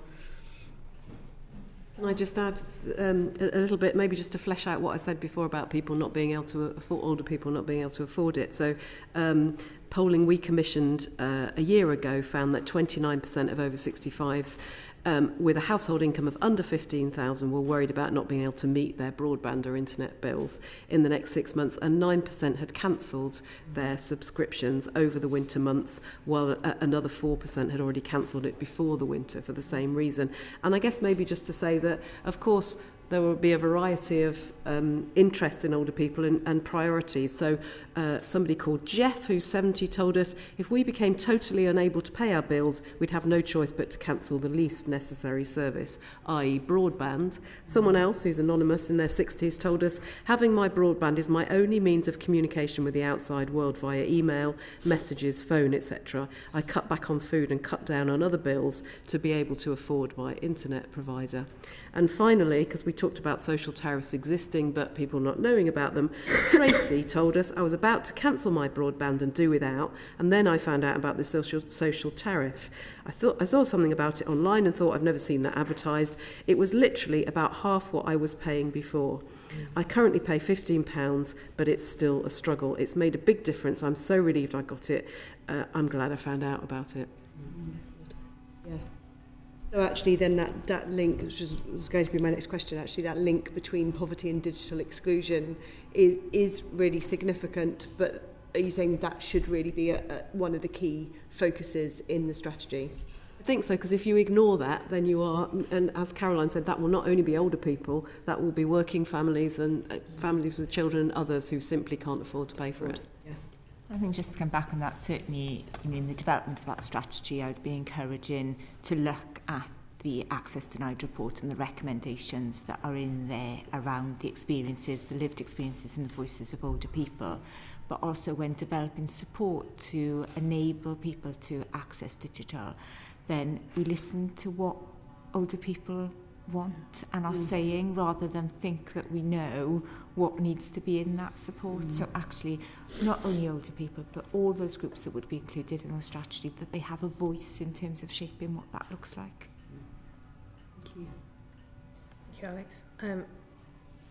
Can I just add a little bit, maybe just to flesh out what I said before about people not being able to afford, older people not being able to afford it. So polling we commissioned a year ago found that 29% of over 65s with a household income of under 15,000 were worried about not being able to meet their broadband or internet bills in the next 6 months, and 9% had cancelled their subscriptions over the winter months, while another 4% had already cancelled it before the winter for the same reason. And I guess maybe just to say that, of course, there will be a variety of interests in older people and priorities. So somebody called Jeff, who's 70, told us if we became totally unable to pay our bills, we'd have no choice but to cancel the least necessary service, i.e. broadband. Someone else, who's anonymous, in their 60s, told us having my broadband is my only means of communication with the outside world via email, messages, phone, etc. I cut back on food and cut down on other bills to be able to afford my internet provider. And finally, because we talked about social tariffs existing but people not knowing about them, Tracy told us I was about to cancel my broadband and do without, and then I found out about the social tariff. I saw something about it online and thought I've never seen that advertised. It was literally about half what I was paying before. I currently pay £15, but it's still a struggle. It's made a big difference. I'm so relieved I got it. I'm glad I found out about it. Yeah. So actually then that link, which was going to be my next question, actually that link between poverty and digital exclusion is really significant, but are you saying that should really be one of the key focuses in the strategy? I think so, because if you ignore that, then you are, and as Caroline said, that will not only be older people, that will be working families and families with children and others who simply can't afford to pay for it. Yeah. I think just to come back on that, certainly, in the development of that strategy, I would be encouraging to look at the Access Denied report and the recommendations that are in there around the experiences, the lived experiences and the voices of older people, but also when developing support to enable people to access digital, then we listen to what older people want and are saying, rather than think that we know what needs to be in that support. So actually, not only older people, but all those groups that would be included in our strategy, that they have a voice in terms of shaping what that looks like. Thank you. Thank you, Alex.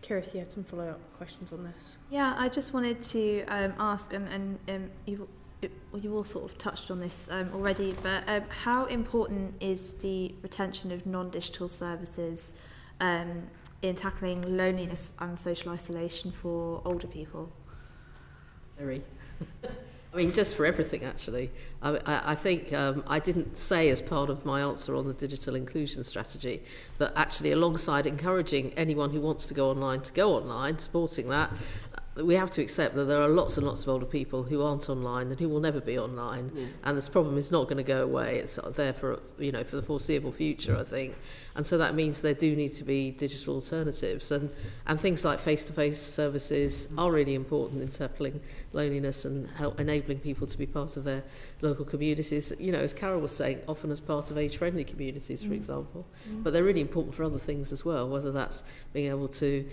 Kirith, you had some follow-up questions on this. Yeah, I just wanted to ask, and you've all sort of touched on this already, but how important is the retention of non-digital services in tackling loneliness and social isolation for older people? Very. I mean, just for everything, actually. I think I didn't say as part of my answer on the digital inclusion strategy that actually alongside encouraging anyone who wants to go online, supporting that, we have to accept that there are lots and lots of older people who aren't online and who will never be online, and this problem is not going to go away. It's there for the foreseeable future, I think, and so that means there do need to be digital alternatives, and things like face-to-face services are really important in tackling loneliness and enabling people to be part of their local communities. As Carole was saying, often as part of age-friendly communities, for example, but they're really important for other things as well, whether that's being able to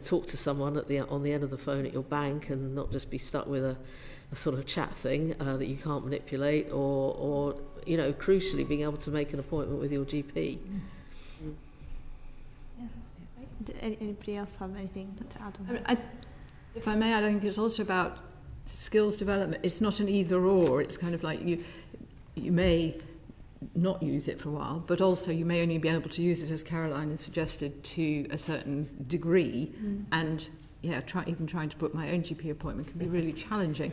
talk to someone on the end of the phone at your bank and not just be stuck with a sort of chat thing that you can't manipulate, or crucially being able to make an appointment with your GP. Yeah, that's it. Did anybody else have anything to add on? If I may, I think it's also about skills development. It's not an either or. It's kind of like you may not use it for a while, but also you may only be able to use it, as Caroline has suggested, to a certain degree, and trying to book my own GP appointment can be really challenging.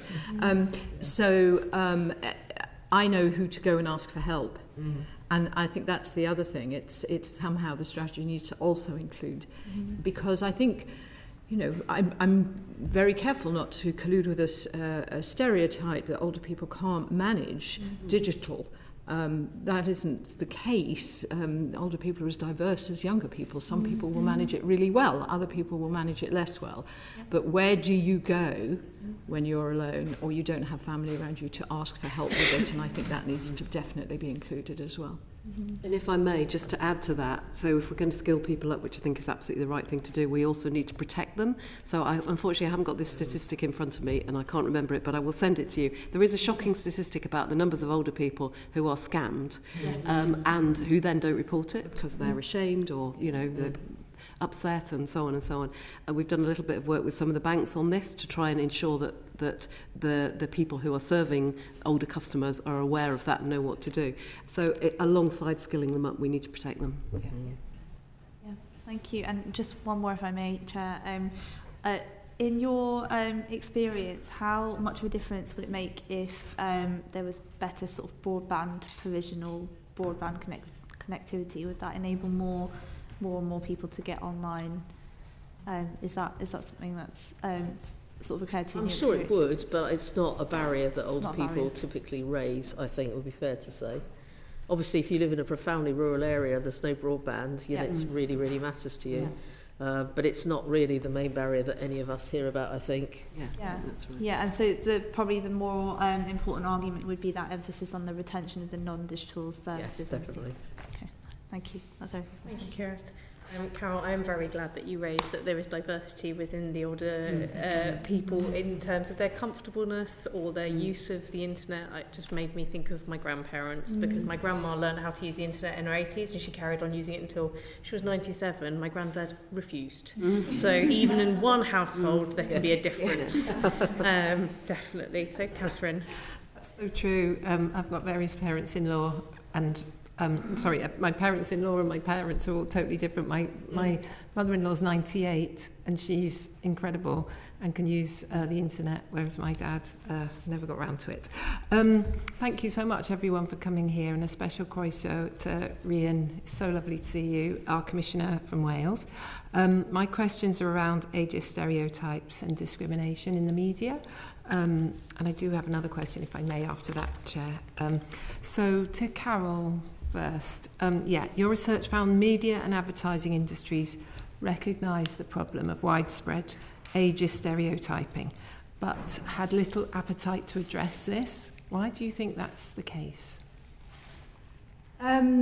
So I know who to go and ask for help, And I think that's the other thing. It's somehow the strategy needs to also include, because I think, you know, I'm very careful not to collude with a stereotype that older people can't manage digital. That isn't the case. Older people are as diverse as younger people. Some people will manage it really well, other people will manage it less well. But where do you go when you're alone or you don't have family around you to ask for help with it? And I think that needs to definitely be included as well. And if I may, just to add to that, so if we're going to skill people up, which I think is absolutely the right thing to do, we also need to protect them. So unfortunately I haven't got this statistic in front of me and I can't remember it, but I will send it to you. There is a shocking statistic about the numbers of older people who are scammed, and who then don't report it because they're ashamed or, you know, they're upset and so on and so on. And we've done a little bit of work with some of the banks on this to try and ensure that the people who are serving older customers are aware of that and know what to do. So alongside skilling them up, we need to protect them. Yeah, thank you. And just one more, if I may, Chair. In your experience, how much of a difference would it make if there was better sort of broadband provision or broadband connectivity? Would that enable more and more people to get online? Is that something that's sort of occurred to you? I'm sure it would, but it's not a barrier that older people typically raise, I think would be fair to say. Obviously, if you live in a profoundly rural area, there's no broadband, you know, it really, really matters to you. But it's not really the main barrier that any of us hear about, I think. Yeah, that's right. Yeah, and so probably the more important argument would be that emphasis on the retention of the non-digital services. Yes, definitely. Okay, thank you. That's everything. Thank you, Carole. Carole, I am very glad that you raised that there is diversity within the older people in terms of their comfortableness or their use of the internet. It just made me think of my grandparents, because my grandma learned how to use the internet in her 80s and she carried on using it until she was 97. My granddad refused. So even in one household there can be a difference. Definitely. So Catherine. That's so true. I've got various parents-in-law and my parents-in-law and my parents are all totally different. My mother-in-law's 98 and she's incredible and can use the internet, whereas my dad never got round to it. Thank you so much, everyone, for coming here, and a special croeso to Rhian. It's so lovely to see you, our Commissioner from Wales. My questions are around ageist stereotypes and discrimination in the media. And I do have another question, if I may, after that, Chair. So to Carole first. Your research found media and advertising industries recognise the problem of widespread ageist stereotyping, but had little appetite to address this. Why do you think that's the case? I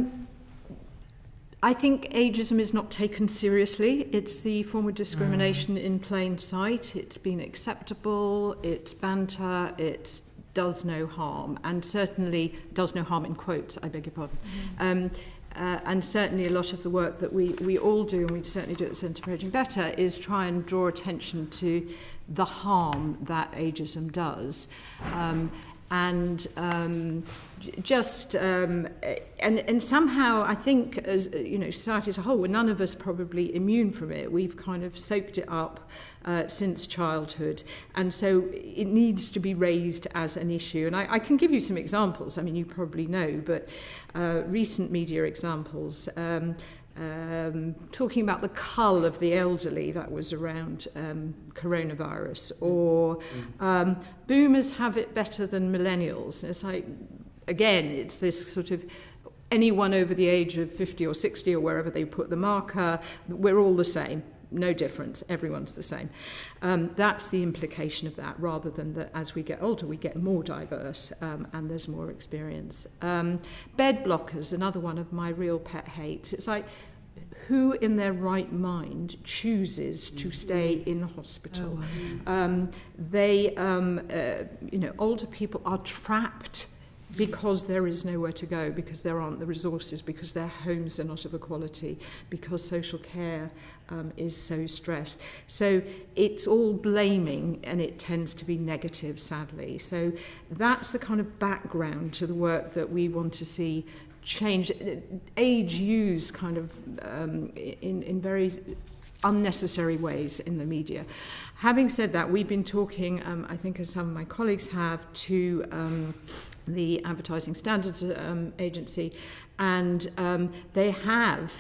think ageism is not taken seriously. It's the form of discrimination in plain sight. It's been acceptable, it's banter, it does no harm, and certainly does no harm in quotes, I beg your pardon. And certainly a lot of the work that we all do, and we certainly do at the Centre for Ageing Better, is try and draw attention to the harm that ageism does. And somehow I think, as you know, society as a whole, we're none of us probably immune from it. We've kind of soaked it up since childhood, and so it needs to be raised as an issue. And I can give you some examples. I mean, you probably know, but recent media examples. Talking about the cull of the elderly, that was around coronavirus, or boomers have it better than millennials. It's like, again, it's this sort of anyone over the age of 50 or 60 or wherever they put the marker, we're all the same. No difference, everyone's the same. That's the implication of that, rather than that as we get older we get more diverse and there's more experience. Bed blockers, another one of my real pet hates. It's like, who in their right mind chooses to stay in hospital? Older people are trapped because there is nowhere to go, because there aren't the resources, because their homes are not of a quality, because social care is so stressed. So it's all blaming, and it tends to be negative, sadly. So that's the kind of background to the work that we want to see change. Age used kind of in very unnecessary ways in the media. Having said that, we've been talking, I think as some of my colleagues have, to the Advertising Standards Agency, and they have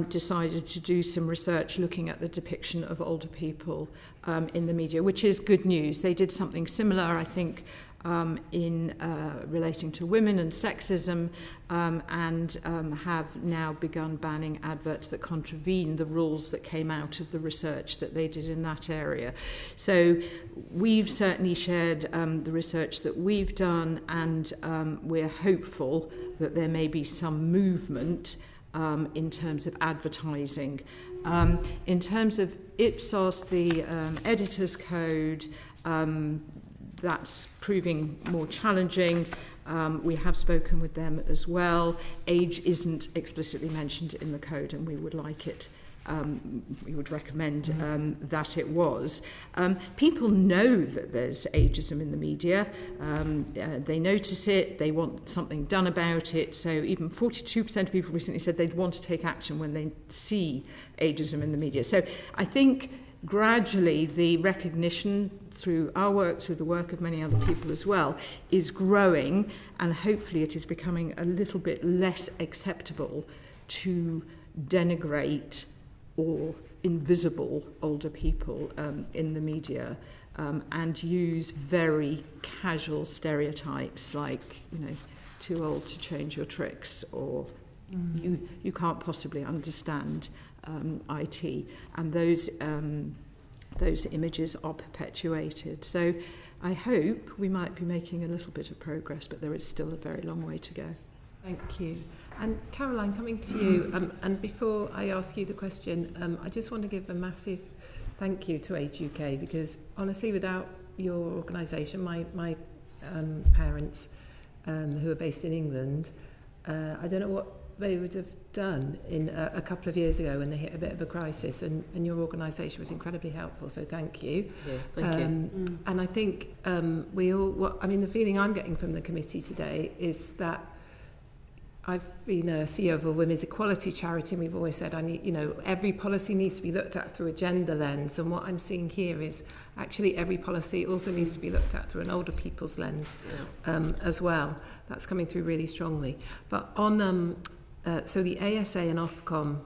decided to do some research looking at the depiction of older people in the media, which is good news. They did something similar, I think, in relating to women and sexism, and have now begun banning adverts that contravene the rules that came out of the research that they did in that area. So we've certainly shared the research that we've done, and we're hopeful that there may be some movement in terms of advertising. In terms of Ipsos, the editor's code, that's proving more challenging. We have spoken with them as well. Age isn't explicitly mentioned in the code, and we would like it. We would recommend that it was. People know that there's ageism in the media. They notice it. They want something done about it. So even 42% of people recently said they'd want to take action when they see ageism in the media. So I think gradually the recognition through our work, through the work of many other people as well, is growing, and hopefully it is becoming a little bit less acceptable to denigrate or invisible older people in the media, and use very casual stereotypes like, too old to change your tricks, or you can't possibly understand IT, and those images are perpetuated. So I hope we might be making a little bit of progress, but there is still a very long way to go. Thank you. And Caroline, coming to you, and before I ask you the question, I just want to give a massive thank you to Age UK, because honestly, without your organisation, my parents, who are based in England, I don't know what they would have done in a couple of years ago when they hit a bit of a crisis, and your organisation was incredibly helpful, so thank you. Yeah, thank you. And I think the feeling I'm getting from the committee today is that I've been a CEO of a women's equality charity, and we've always said every policy needs to be looked at through a gender lens, and what I'm seeing here is actually every policy also needs to be looked at through an older people's lens as well. That's coming through really strongly. But on so the ASA and Ofcom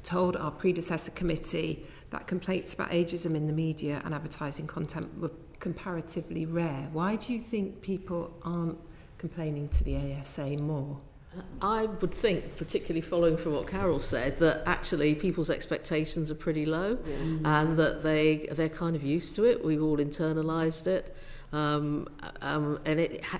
told our predecessor committee that complaints about ageism in the media and advertising content were comparatively rare. Why do you think people aren't complaining to the ASA more? I would think, particularly following from what Carole said, that actually people's expectations are pretty low, and that they're kind of used to it. We've all internalised it. And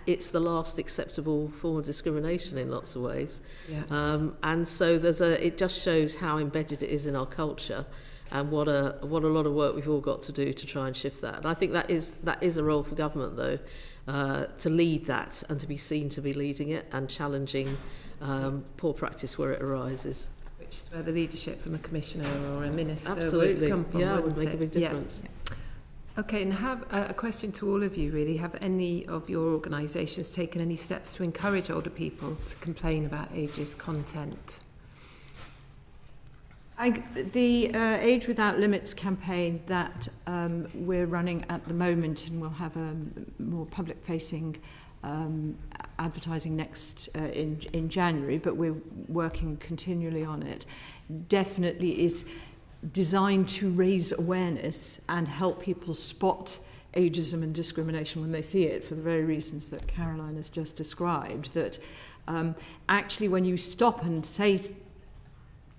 it's the last acceptable form of discrimination in lots of ways. Yeah. And so it just shows how embedded it is in our culture, and what a lot of work we've all got to do to try and shift that. And I think that is a role for government, though, to lead that and to be seen to be leading it and challenging poor practice where it arises. Which is where the leadership from a commissioner or a minister Absolutely. would come from. Yeah, it would make a big difference. Yeah. Okay, and have a question to all of you, really. Have any of your organisations taken any steps to encourage older people to complain about ageist content? The Age Without Limits campaign that we're running at the moment, and we'll have a more public-facing advertising next in January, but we're working continually on it, definitely is designed to raise awareness and help people spot ageism and discrimination when they see it, for the very reasons that Caroline has just described, that actually when you stop and say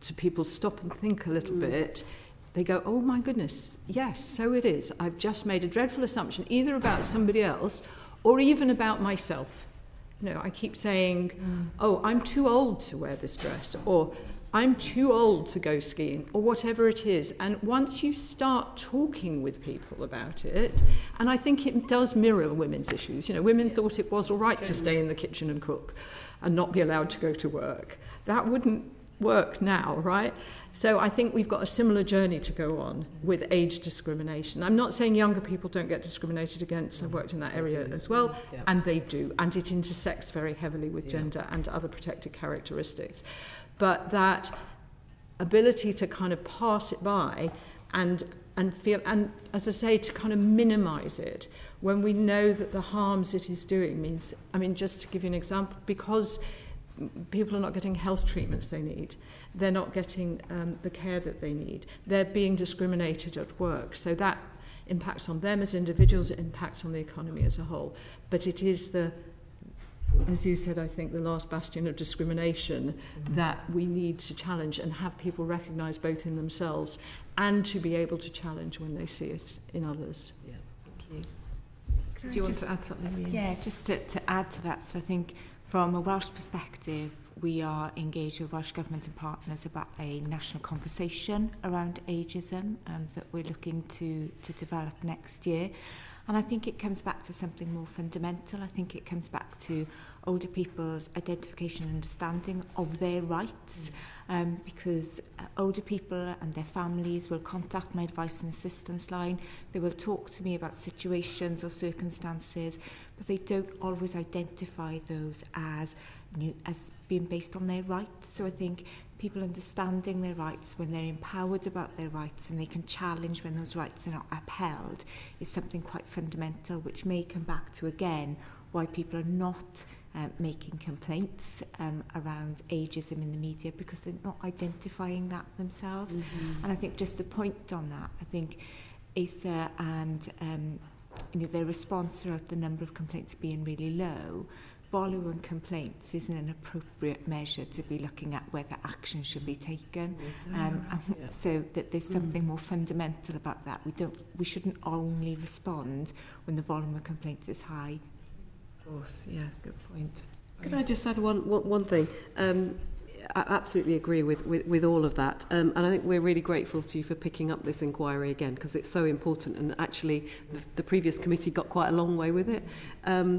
to people, stop and think a little bit, they go, oh my goodness, yes, so it is. I've just made a dreadful assumption, either about somebody else or even about myself. I keep saying, oh, I'm too old to wear this dress, or I'm too old to go skiing, or whatever it is. And once you start talking with people about it, and I think it does mirror women's issues. Women thought it was all right to stay in the kitchen and cook and not be allowed to go to work. That wouldn't work now, right? So I think we've got a similar journey to go on with age discrimination. I'm not saying younger people don't get discriminated against. I've worked in that area as well, and they do. And it intersects very heavily with gender and other protected characteristics. But that ability to kind of pass it by and feel, and as I say, to kind of minimise it when we know that the harms it is doing means, I mean, just to give you an example, because people are not getting health treatments they need, they're not getting the care that they need, they're being discriminated at work. So that impacts on them as individuals, it impacts on the economy as a whole. But it is the, as you said, I think the last bastion of discrimination that we need to challenge and have people recognise both in themselves and to be able to challenge when they see it in others. Yeah, thank you. Do you want to add something, Rhian? Yeah, just to add to that. So I think from a Welsh perspective, we are engaged with Welsh Government and partners about a national conversation around ageism that we're looking to develop next year. And I think it comes back to something more fundamental. I think it comes back to older people's identification and understanding of their rights, because older people and their families will contact my advice and assistance line. They will talk to me about situations or circumstances, but they don't always identify those as being based on their rights. So I think people understanding their rights when they're empowered about their rights and they can challenge when those rights are not upheld is something quite fundamental, which may come back to, again, why people are not making complaints around ageism in the media, because they're not identifying that themselves. And I think just the point on that, I think ASA and their response throughout the number of complaints being really low, volume and complaints isn't an appropriate measure to be looking at whether action should be taken. So that there's something more fundamental about that. We shouldn't only respond when the volume of complaints is high. Of course, yeah, good point. Could I just add one thing? I absolutely agree with all of that. And I think we're really grateful to you for picking up this inquiry again, because it's so important. And actually, the previous committee got quite a long way with it. I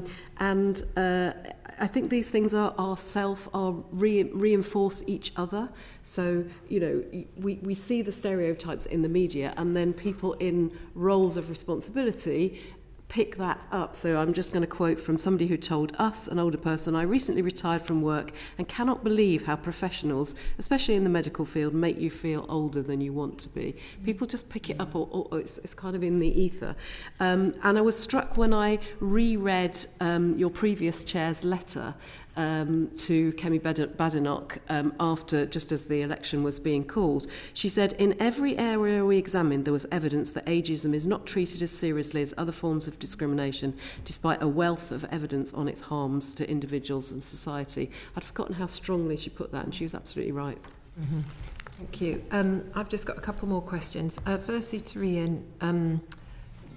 think these things reinforce each other. So, we see the stereotypes in the media, and then people in roles of responsibility pick that up. So I'm just going to quote from somebody who told us, an older person, "I recently retired from work and cannot believe how professionals, especially in the medical field, make you feel older than you want to be." People just pick it up, or it's kind of in the ether. And I was struck when I reread your previous chair's letter to Kemi Badenoch after, just as the election was being called. She said, "In every area we examined, there was evidence that ageism is not treated as seriously as other forms of discrimination, despite a wealth of evidence on its harms to individuals and society." I'd forgotten how strongly she put that, and she was absolutely right. Mm-hmm. Thank you. I've just got a couple more questions. Firstly to Rhian,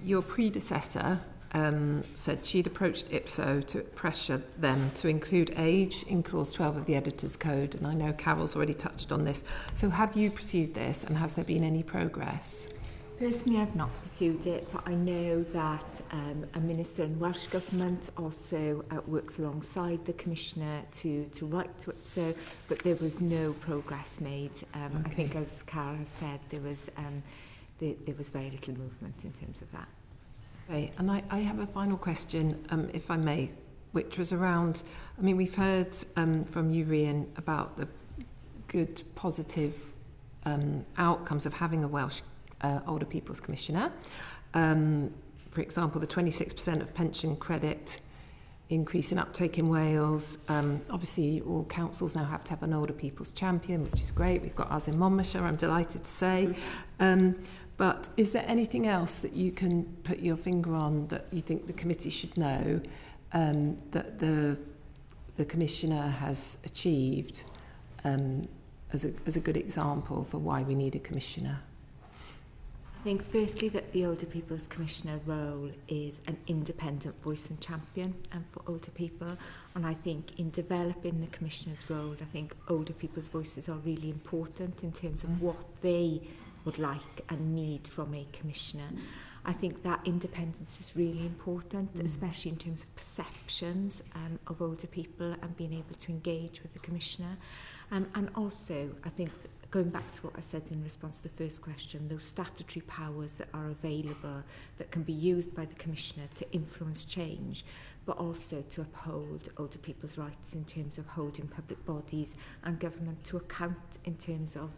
your predecessor said she'd approached IPSO to pressure them to include age in Clause 12 of the Editor's Code, and I know Carole's already touched on this. So have you pursued this, and has there been any progress? Personally, I've not pursued it, but I know that a minister in Welsh Government also works alongside the Commissioner to write to IPSO, but there was no progress made. Okay. I think, as Carole has said, there was very little movement in terms of that. Okay, and I have a final question, if I may, which was around, we've heard from you, Rhian, about the good, positive outcomes of having a Welsh Older People's Commissioner. For example, the 26% of pension credit increase in uptake in Wales. Obviously, all councils now have to have an Older People's Champion, which is great. We've got ours in Monmouthshire, I'm delighted to say. But is there anything else that you can put your finger on that you think the committee should know that the Commissioner has achieved as a good example for why we need a Commissioner? I think firstly that the Older People's Commissioner role is an independent voice and champion for older people, and I think in developing the Commissioner's role, I think older people's voices are really important in terms of what they would like and need from a Commissioner. I think that independence is really important, especially in terms of perceptions of older people and being able to engage with the Commissioner. And also, I think going back to what I said in response to the first question, those statutory powers that are available that can be used by the Commissioner to influence change, but also to uphold older people's rights in terms of holding public bodies and government to account in terms of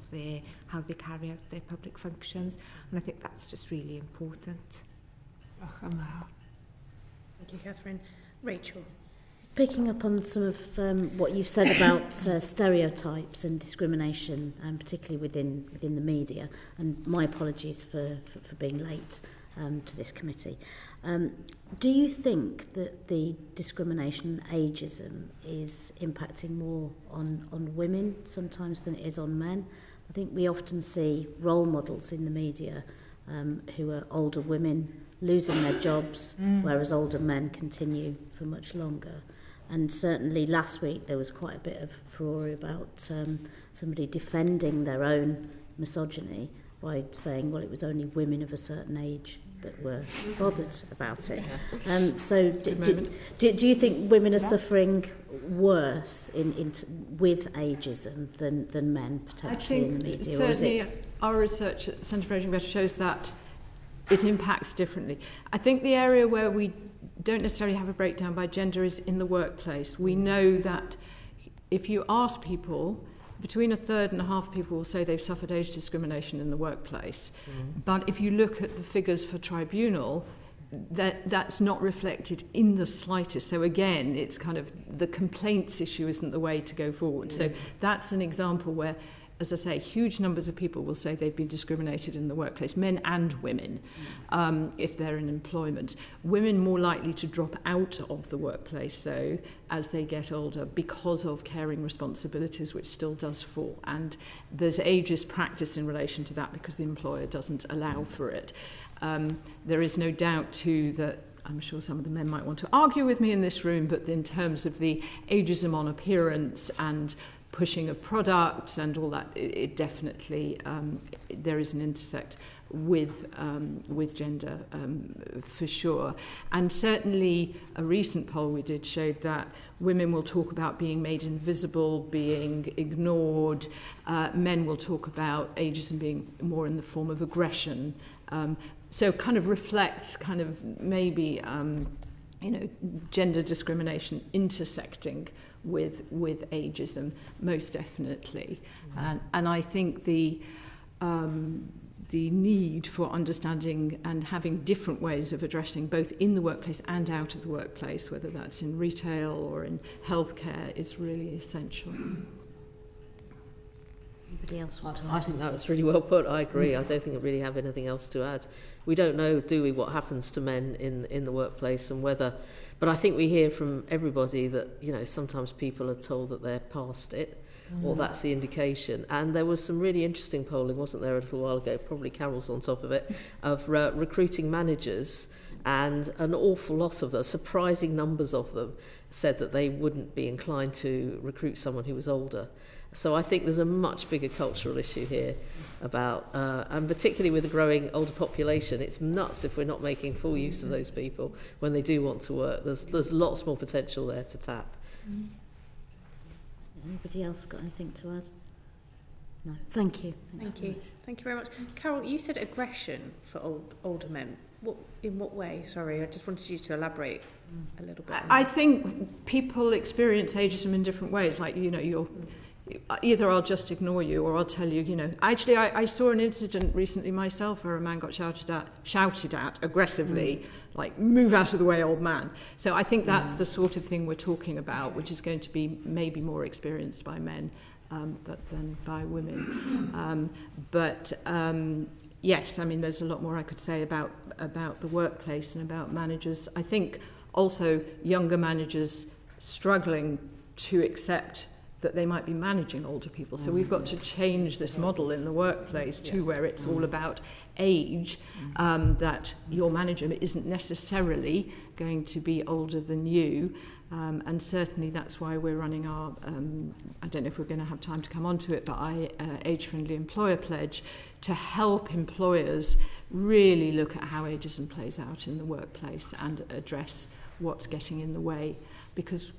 how they carry out their public functions. And I think that's just really important. Thank you, Catherine. Rachel. Picking up on some of what you've said about stereotypes and discrimination, particularly within the media, and my apologies for being late to this committee. Do you think that the discrimination and ageism is impacting more on women sometimes than it is on men? I think we often see role models in the media who are older women losing their jobs, whereas older men continue for much longer. And certainly last week there was quite a bit of furore about somebody defending their own misogyny by saying, well, it was only women of a certain age that were bothered about it. So do you think women are suffering worse with ageism than men potentially in the media? Certainly our research at the Centre for Ageing Better shows that it impacts differently. I think the area where we don't necessarily have a breakdown by gender is in the workplace. We know that if you ask people, between a third and a half of people will say they've suffered age discrimination in the workplace. But if you look at the figures for tribunal, that's not reflected in the slightest. So again, it's kind of the complaints issue isn't the way to go forward. So that's an example where, as I say, huge numbers of people will say they've been discriminated in the workplace, men and women, if they're in employment. Women more likely to drop out of the workplace, though, as they get older because of caring responsibilities, which still does fall. And there's ageist practice in relation to that because the employer doesn't allow for it. There is no doubt, too, that I'm sure some of the men might want to argue with me in this room, but in terms of the ageism on appearance and pushing of products and all that, it definitely there is an intersect with gender for sure. And certainly a recent poll we did showed that women will talk about being made invisible, being ignored. Men will talk about ageism being more in the form of aggression. So kind of reflects kind of maybe gender discrimination intersecting with ageism, most definitely. And I think the need for understanding and having different ways of addressing both in the workplace and out of the workplace, whether that's in retail or in healthcare, is really essential. Anybody else want to add? I think that was really well put. I agree. I don't think I really have anything else to add. We don't know, do we, what happens to men in the workplace and whether... But I think we hear from everybody that, sometimes people are told that they're past it, or that's the indication. And there was some really interesting polling, wasn't there, a little while ago, probably Carole's on top of it, of recruiting managers, and an awful lot of them, surprising numbers of them, said that they wouldn't be inclined to recruit someone who was older. So I think there's a much bigger cultural issue here about, and particularly with the growing older population, it's nuts if we're not making full use of those people when they do want to work. There's lots more potential there to tap. Anybody else got anything to add? No. Thank you. Thank you. Thank you very much. Carole, you said aggression for older men. In what way? Sorry, I just wanted you to elaborate a little bit. I think people experience ageism in different ways. Like, you're... Either I'll just ignore you or I'll tell you, Actually, I saw an incident recently myself where a man got shouted at aggressively, like, move out of the way, old man. So I think that's the sort of thing we're talking about, which is going to be maybe more experienced by men than by women. Yes, I mean, there's a lot more I could say about the workplace and about managers. I think also younger managers struggling to accept that they might be managing older people. So we've got to change this model in the workplace too, where it's all about age, that your manager isn't necessarily going to be older than you. And certainly that's why we're running our, I don't know if we're going to have time to come on to it, but age-friendly employer pledge to help employers really look at how ageism plays out in the workplace and address what's getting in the way. Because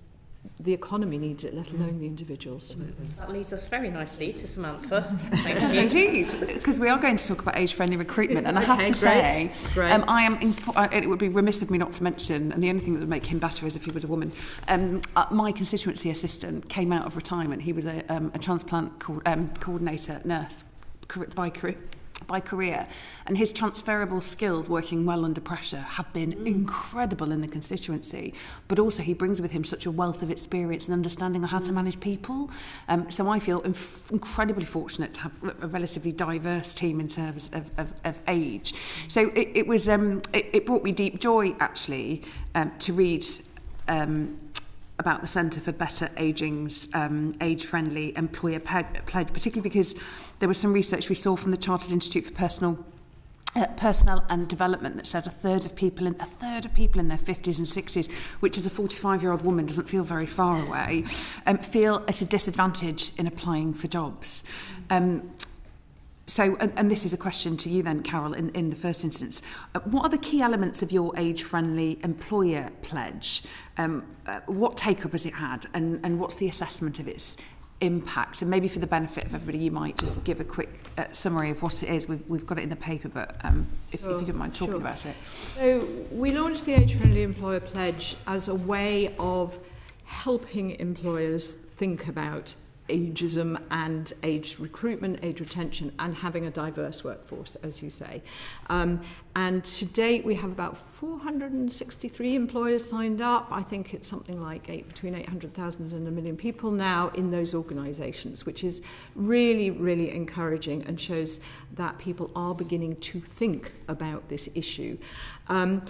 the economy needs it, let alone the individuals. That leads us very nicely to Samantha. It does indeed, because we are going to talk about age-friendly recruitment, and I have to say, it would be remiss of me not to mention, and the only thing that would make him better is if he was a woman. My constituency assistant came out of retirement. He was a transplant coordinator nurse by career, and his transferable skills working well under pressure have been incredible in the constituency, but also he brings with him such a wealth of experience and understanding on how to manage people, so I feel incredibly fortunate to have a relatively diverse team in terms of age. So it brought me deep joy actually to read about the Centre for Better Ageing's age-friendly employer pledge, particularly because there was some research we saw from the Chartered Institute for Personnel and Development that said a third of people in their 50s and 60s, which as a 45-year-old woman doesn't feel very far away, feel at a disadvantage in applying for jobs. So, and this is a question to you then, Carole, in the first instance. What are the key elements of your age-friendly employer pledge? What take-up has it had, and what's the assessment of its impact? And maybe for the benefit of everybody, you might just give a quick summary of what it is. We've got it in the paper, but if you don't mind talking about it. So we launched the Age-Friendly Employer Pledge as a way of helping employers think about ageism and age recruitment, age retention, and having a diverse workforce, as you say. And to date, we have about 463 employers signed up. I think it's something like between 800,000 and 1 million people now in those organisations, which is really, really encouraging and shows that people are beginning to think about this issue. The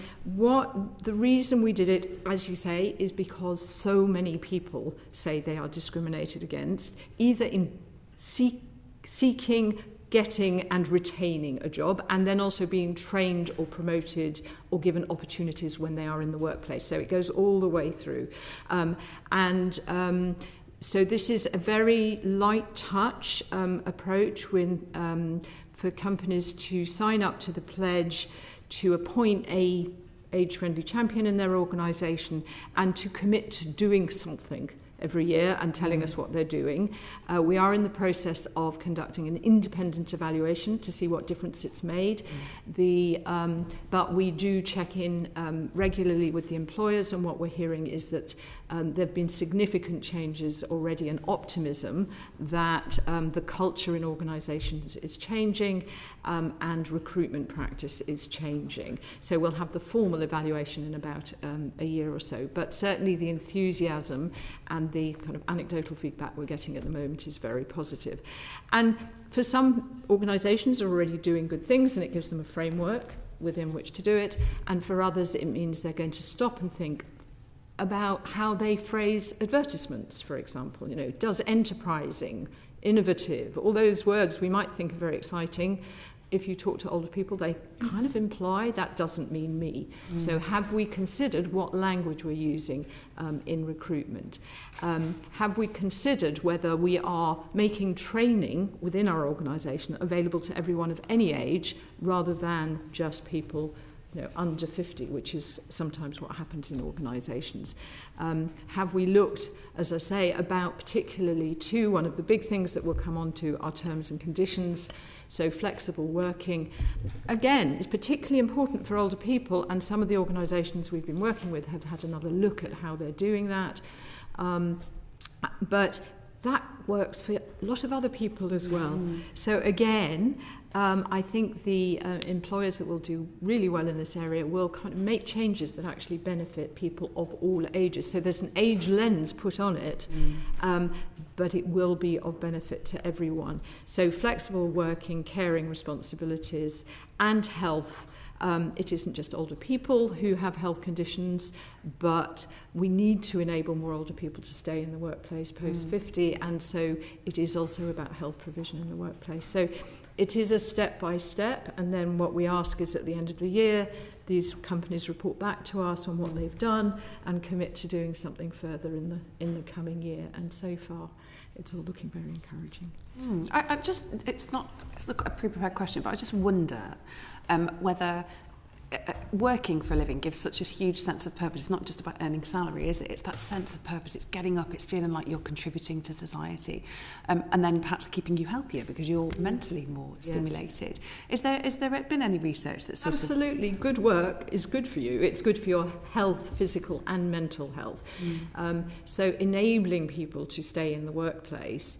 reason we did it, as you say, is because so many people say they are discriminated against, either in seeking, getting and retaining a job, and then also being trained or promoted or given opportunities when they are in the workplace. So it goes all the way through. So this is a very light touch approach for companies to sign up to the pledge, to appoint a age-friendly champion in their organisation, and to commit to doing something every year and telling us what they're doing. We are in the process of conducting an independent evaluation to see what difference it's made. But we do check in regularly with the employers, and what we're hearing is that there have been significant changes already and optimism that the culture in organisations is changing and recruitment practice is changing. So we'll have the formal evaluation in about a year or so. But certainly the enthusiasm and the kind of anecdotal feedback we're getting at the moment is very positive. And for some organisations are already doing good things, and it gives them a framework within which to do it. And for others, it means they're going to stop and think about how they phrase advertisements, for example. You know, does enterprising, innovative, all those words we might think are very exciting. If you talk to older people, they kind of imply that doesn't mean me. So have we considered what language we're using in recruitment? Have we considered whether we are making training within our organisation available to everyone of any age rather than just people under 50, which is sometimes what happens in organisations? Have we looked, as I say, about particularly to one of the big things that we'll come on to are terms and conditions. So flexible working, again, is particularly important for older people, and some of the organisations we've been working with have had another look at how they're doing that. But that works for a lot of other people as well. So again, I think the employers that will do really well in this area will kind of make changes that actually benefit people of all ages. So there's an age lens put on it, but it will be of benefit to everyone. So flexible working, caring responsibilities, and health. It isn't just older people who have health conditions, but we need to enable more older people to stay in the workplace post 50, and so it is also about health provision in the workplace. So it is a step-by-step, and then what we ask is at the end of the year, these companies report back to us on what they've done and commit to doing something further in the coming year. And so far, it's all looking very encouraging. It's not a pre-prepared question, but I just wonder whether working for a living gives such a huge sense of purpose. It's not just about earning salary, is it? It's that sense of purpose. It's getting up, it's feeling like you're contributing to society, and then perhaps keeping you healthier because you're mentally more stimulated. Is there been any research that sort Absolutely. Good work is good for you. It's good for your health, physical and mental health. So enabling people to stay in the workplace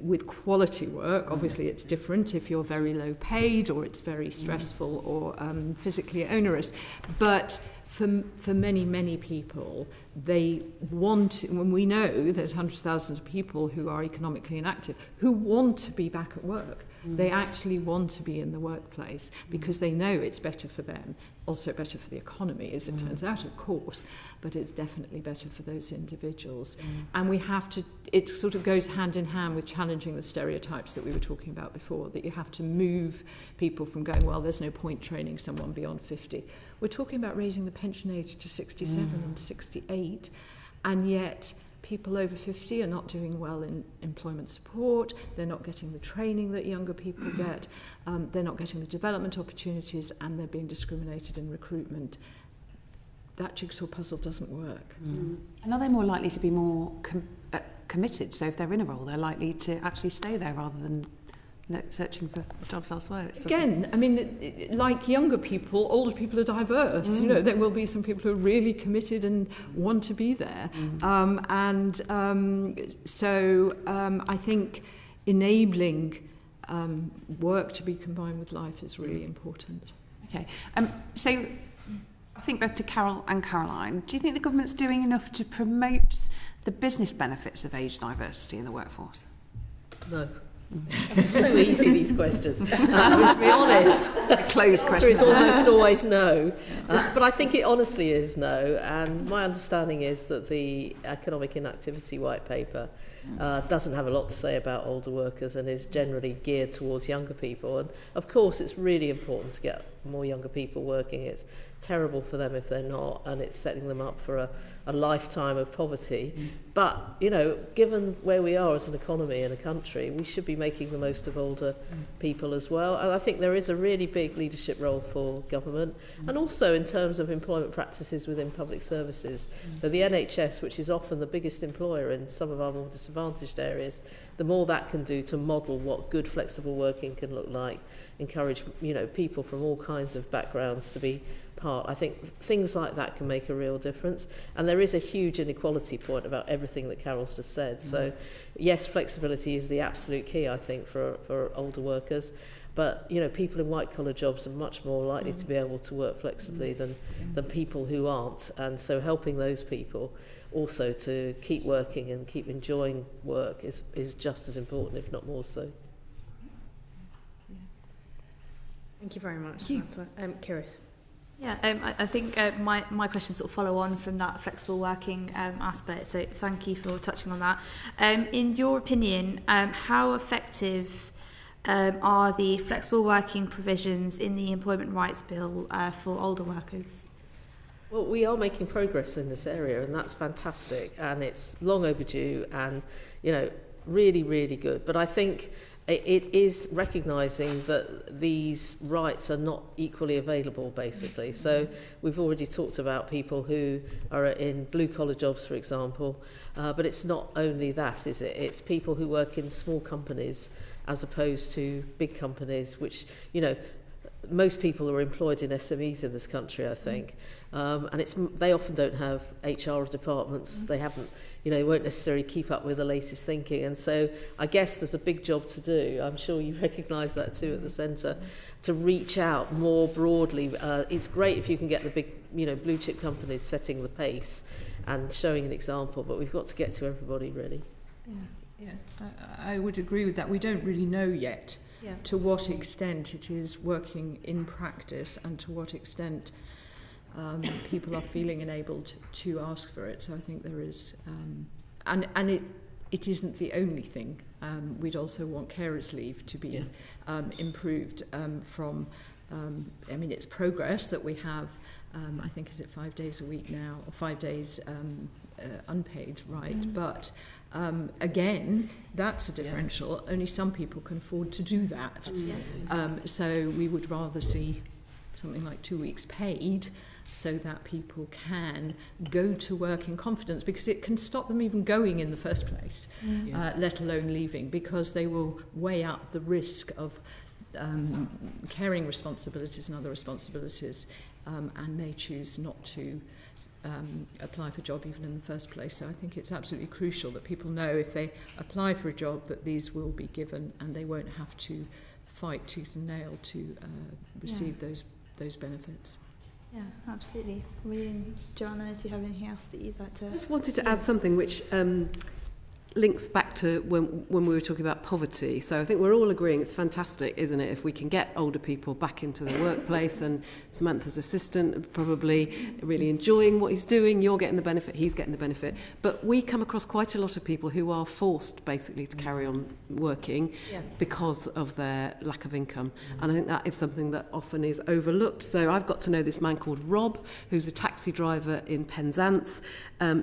with quality work, obviously it's different if you're very low paid or it's very stressful or physically onerous, but for many, many people, they want, when we know there's hundreds of thousands of people who are economically inactive, who want to be back at work. They actually want to be in the workplace because they know it's better for them, also better for the economy, as it turns out, of course, but it's definitely better for those individuals. And we have to, it sort of goes hand in hand with challenging the stereotypes that we were talking about before, that you have to move people from going, well, there's no point training someone beyond 50. We're talking about raising the pension age to 67 and 68, and yet people over 50 are not doing well in employment support, they're not getting the training that younger people get, they're not getting the development opportunities, and they're being discriminated in recruitment. That jigsaw puzzle doesn't work. And are they more likely to be more committed? So if they're in a role, they're likely to actually stay there rather than searching for jobs elsewhere. Again, I mean, like younger people, older people are diverse. You know, there will be some people who are really committed and want to be there. So I think enabling work to be combined with life is really important. Okay. So I think both to Carole and Caroline, do you think the government's doing enough to promote the business benefits of age diversity in the workforce? No. It's so easy, these questions. To be honest, closed the answer is almost always no. But I think it honestly is no. And my understanding is that the Economic Inactivity White Paper doesn't have a lot to say about older workers and is generally geared towards younger people. And of course, it's really important to get more younger people working. It's terrible for them if they're not, and it's setting them up for a lifetime of poverty. But, you know, given where we are as an economy and a country, we should be making the most of older people as well. And I think there is a really big leadership role for government, and also in terms of employment practices within public services. So the NHS, which is often the biggest employer in some of our more disadvantaged areas, the more that can do to model what good flexible working can look like, encourage, you know, people from all kinds of backgrounds to be part. I think things like that can make a real difference. And there is a huge inequality point about everything that Carole's just said. So yes, flexibility is the absolute key, I think, for older workers. But, you know, people in white-collar jobs are much more likely to be able to work flexibly than people who aren't. And so helping those people also to keep working and keep enjoying work is just as important, if not more so. Thank you very much. Kyrith. Yeah, I think my questions sort of follow on from that flexible working aspect, so thank you for touching on that. In your opinion, how effective are the flexible working provisions in the Employment Rights Bill for older workers? Well, we are making progress in this area, and that's fantastic, and it's long overdue and, you know, really, really good. But I think it is recognising that these rights are not equally available, basically. So we've already talked about people who are in blue-collar jobs, for example, but it's not only that, is it? It's people who work in small companies as opposed to big companies, which, you know, most people are employed in SMEs in this country, I think, and they often don't have HR departments. They haven't, you know, they won't necessarily keep up with the latest thinking, and so I guess there's a big job to do. I'm sure you recognise that too at the centre, to reach out more broadly. It's great if you can get the big, you know, blue chip companies setting the pace and showing an example, but we've got to get to everybody really. Yeah, I would agree with that. We don't really know yet. Yeah. To what extent it is working in practice and to what extent people are feeling enabled to ask for it. So I think there is, and it isn't the only thing. We'd also want carers' leave to be improved from, I mean, it's progress that we have, I think, is it 5 days a week now, or 5 days unpaid, right? But again, that's a differential. Only some people can afford to do that. So we would rather see something like 2 weeks paid, so that people can go to work in confidence, because it can stop them even going in the first place, let alone leaving, because they will weigh up the risk of caring responsibilities and other responsibilities, and may choose not to apply for a job even in the first place. So I think it's absolutely crucial that people know if they apply for a job that these will be given, and they won't have to fight tooth and nail to receive those benefits. Yeah, absolutely. Rhian, Joanna, do you have anything else that you'd like to... I just wanted to add something which links back to when we were talking about poverty. So I think we're all agreeing it's fantastic, isn't it, if we can get older people back into the workplace, and Samantha's assistant probably really enjoying what he's doing, you're getting the benefit, he's getting the benefit. But we come across quite a lot of people who are forced basically to carry on working because of their lack of income. And I think that is something that often is overlooked. So I've got to know this man called Rob, who's a taxi driver in Penzance.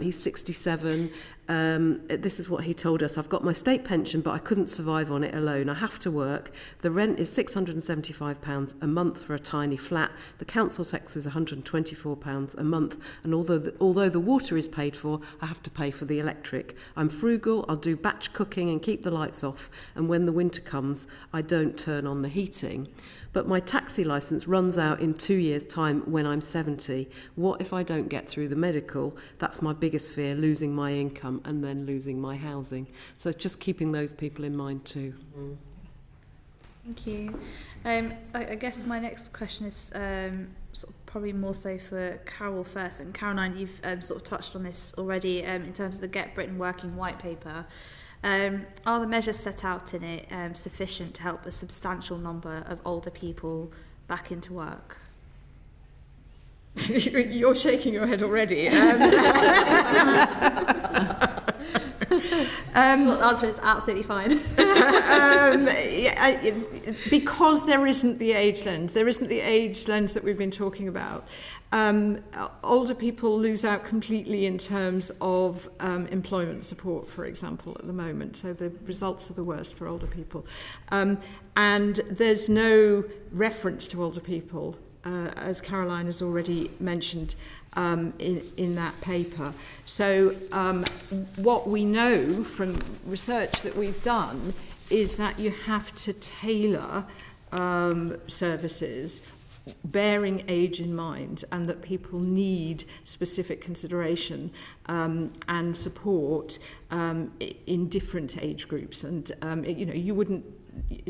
He's 67. This is what he told us. I've got my state pension, but I couldn't survive on it alone. I have to work. The rent is £675 a month for a tiny flat. The council tax is £124 a month. And although the water is paid for, I have to pay for the electric. I'm frugal. I'll do batch cooking and keep the lights off. And when the winter comes, I don't turn on the heating. But my taxi licence runs out in 2 years' time when I'm 70. What if I don't get through the medical? That's my biggest fear, losing my income and then losing my housing. So it's just keeping those people in mind too. Thank you. I guess my next question is sort of probably more so for Carole first. And Caroline, you've sort of touched on this already in terms of the Get Britain Working White Paper. Are the measures set out in it sufficient to help a substantial number of older people back into work? You're shaking your head already. The answer is absolutely fine. Because there isn't the age lens. There isn't the age lens that we've been talking about. Older people lose out completely in terms of employment support, for example, at the moment. So the results are the worst for older people. And there's no reference to older people, as Caroline has already mentioned, in that paper. So what we know from research that we've done is that you have to tailor services bearing age in mind, and that people need specific consideration and support in different age groups. And you wouldn't.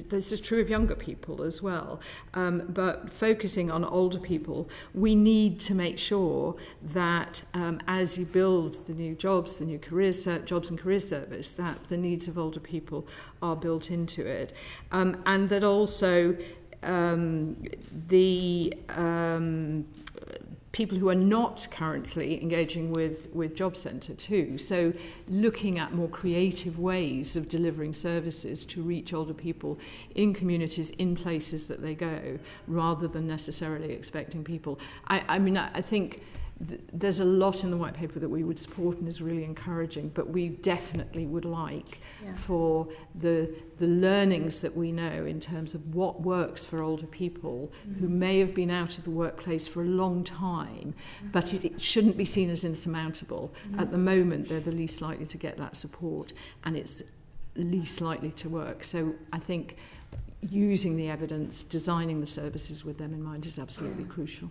This is true of younger people as well, but focusing on older people, we need to make sure that as you build the new jobs, the new jobs and career service, that the needs of older people are built into it, and that also the people who are not currently engaging with Job Centre too. So looking at more creative ways of delivering services to reach older people in communities, in places that they go, rather than necessarily expecting people. I think there's a lot in the white paper that we would support and is really encouraging, but we definitely would like for the learnings that we know in terms of what works for older people who may have been out of the workplace for a long time, but it shouldn't be seen as insurmountable. At the moment, they're the least likely to get that support, and it's least likely to work. So I think using the evidence, designing the services with them in mind is absolutely crucial.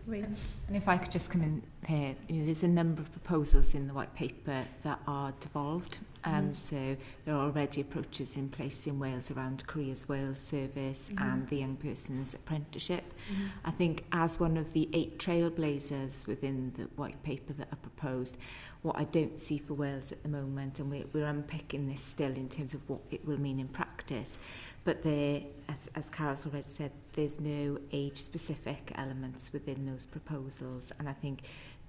And if I could just come in here, there's a number of proposals in the white paper that are devolved. So there are already approaches in place in Wales around Careers Wales service and the young person's apprenticeship. I think as one of the 8 trailblazers within the white paper that are proposed, what I don't see for Wales at the moment, and we're unpicking this still in terms of what it will mean in practice, but there, as Carole's already said, there's no age-specific elements within those proposals, and I think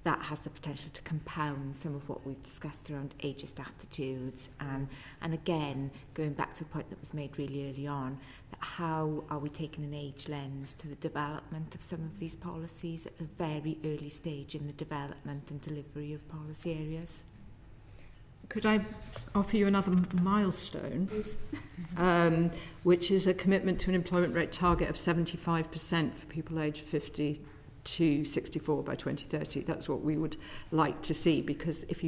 that has the potential to compound some of what we've discussed around ageist attitudes, and again, going back to a point that was made really early on, that how are we taking an age lens to the development of some of these policies at the very early stage in the development and delivery of policy areas? could I offer you another milestone, which is a commitment to an employment rate target of 75% for people aged 50 to 64 by 2030. That's what we would like to see, because it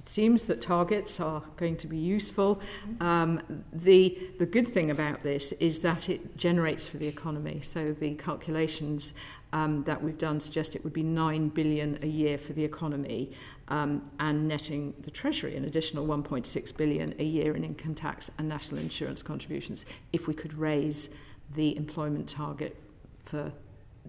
seems that targets are going to be useful. The good thing about this is that it generates for the economy. So the calculations that we've done suggest it would be 9 billion a year for the economy, and netting the Treasury an additional 1.6 billion a year in income tax and national insurance contributions if we could raise the employment target for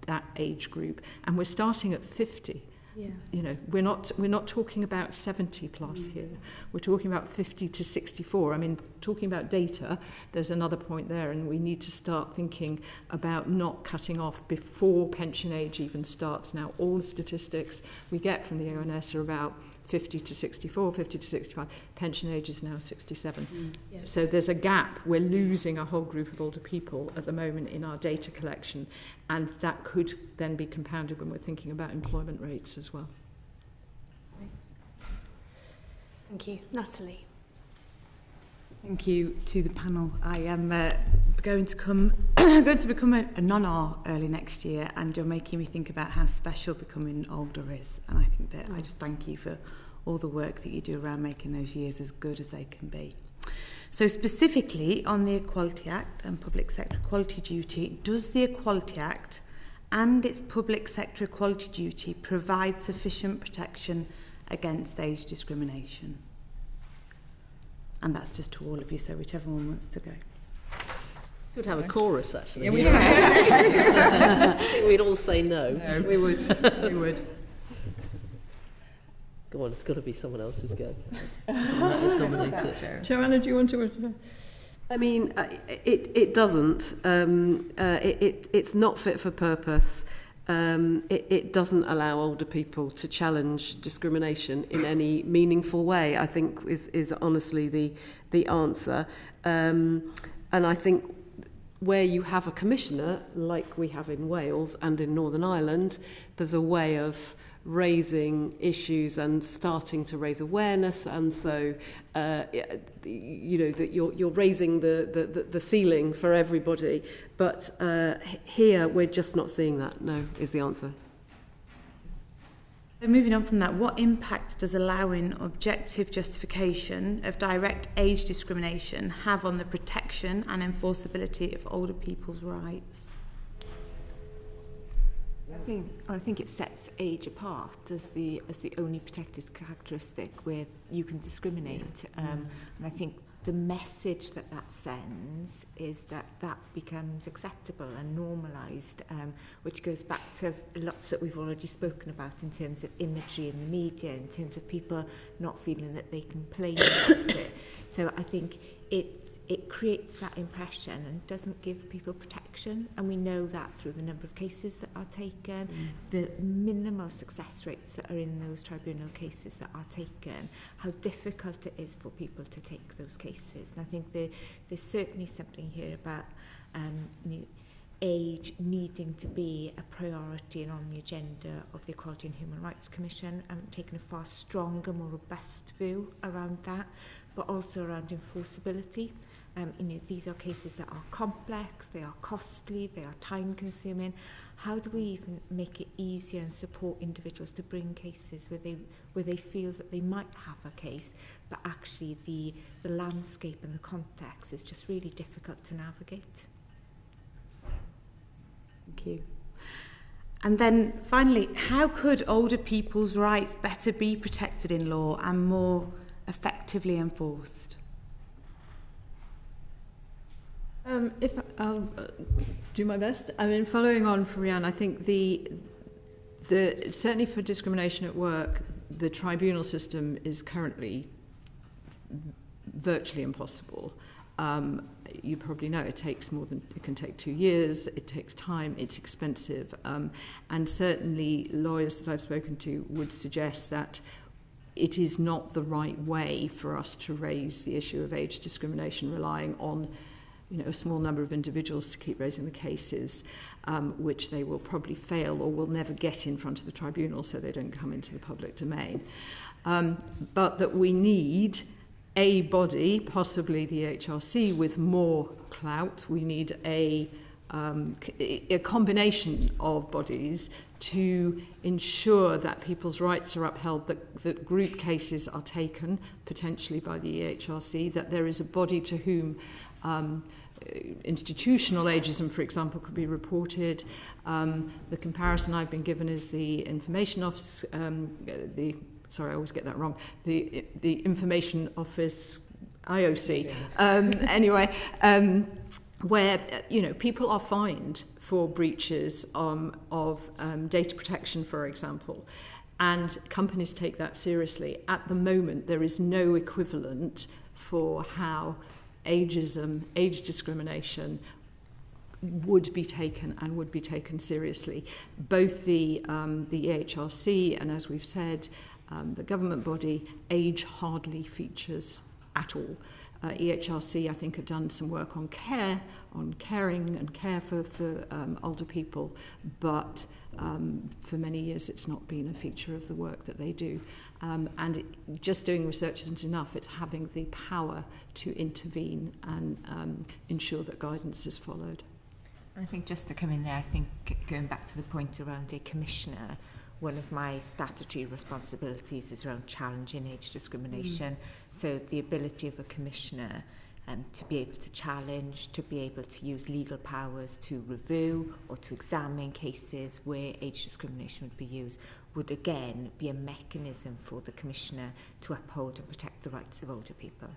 that age group. And we're starting at 50. Yeah. You know, we're not talking about 70 plus here. We're talking about 50 to 64. I mean, talking about data, there's another point there, and we need to start thinking about not cutting off before pension age even starts. Now, all the statistics we get from the ONS are about 50 to 64, 50 to 65. Pension age is now 67. Yeah. So there's a gap. We're losing a whole group of older people at the moment in our data collection, and that could then be compounded when we're thinking about employment rates as well. Thank you. Natalie. Thank you to the panel. I am going to become a non-R early next year, and you're making me think about how special becoming older is. And I think that I just thank you for all the work that you do around making those years as good as they can be. So specifically on the Equality Act and Public Sector Equality Duty, does the Equality Act and its Public Sector Equality Duty provide sufficient protection against age discrimination? And that's just to all of you, so whichever one wants to go. We'd have a chorus, actually. Yeah, we would. I think we'd all say no. No, we would. We would. Go on, it's got to be someone else's go. Dominate it. Joanna, do you want to? I mean, it doesn't. It's not fit for purpose. It doesn't allow older people to challenge discrimination in any meaningful way, I think is honestly the answer. And I think where you have a commissioner, like we have in Wales and in Northern Ireland, there's a way of raising issues and starting to raise awareness, and so you know that you're raising the ceiling for everybody. But here we're just not seeing that. No, is the answer. So moving on from that, what impact does allowing objective justification of direct age discrimination have on the protection and enforceability of older people's rights? I think it sets age apart as the only protected characteristic where you can discriminate. And I think the message that sends is that becomes acceptable and normalised, which goes back to lots that we've already spoken about in terms of imagery in the media, in terms of people not feeling that they can play about it. So I think it creates that impression and doesn't give people protection, and we know that through the number of cases that are taken, the minimal success rates that are in those tribunal cases that are taken, how difficult it is for people to take those cases. And I think there's certainly something here about age needing to be a priority and on the agenda of the Equality and Human Rights Commission, and taking a far stronger, more robust view around that, but also around enforceability. These are cases that are complex, they are costly, they are time-consuming. How do we even make it easier and support individuals to bring cases where they feel that they might have a case, but actually the landscape and the context is just really difficult to navigate? Thank you. And then finally, how could older people's rights better be protected in law and more effectively enforced? If I'll do my best. I mean, following on from Rhian, I think the certainly for discrimination at work, the tribunal system is currently virtually impossible. You probably know it can take 2 years, it takes time, it's expensive, and certainly lawyers that I've spoken to would suggest that it is not the right way for us to raise the issue of age discrimination, relying on a small number of individuals to keep raising the cases, which they will probably fail or will never get in front of the tribunal, so they don't come into the public domain. But that we need a body, possibly the HRC, with more clout. We need a combination of bodies to ensure that people's rights are upheld, that group cases are taken, potentially by the EHRC, that there is a body to whom institutional ageism, for example, could be reported. The comparison I've been given is the Information Office, sorry, I always get that wrong, the Information Office, IOC, where people are fined for breaches of data protection, for example, and companies take that seriously. At the moment, there is no equivalent for how ageism, age discrimination would be taken seriously. Both the EHRC and, as we've said, the government body, age hardly features at all. EHRC, I think, have done some work on care, on caring and care for older people, but for many years it's not been a feature of the work that they do. Just doing research isn't enough. It's having the power to intervene and ensure that guidance is followed. I think just to come in there, I think going back to the point around a commissioner, one of my statutory responsibilities is around challenging age discrimination. So the ability of a commissioner to be able to challenge, to be able to use legal powers to review or to examine cases where age discrimination would be used would again be a mechanism for the commissioner to uphold and protect the rights of older people.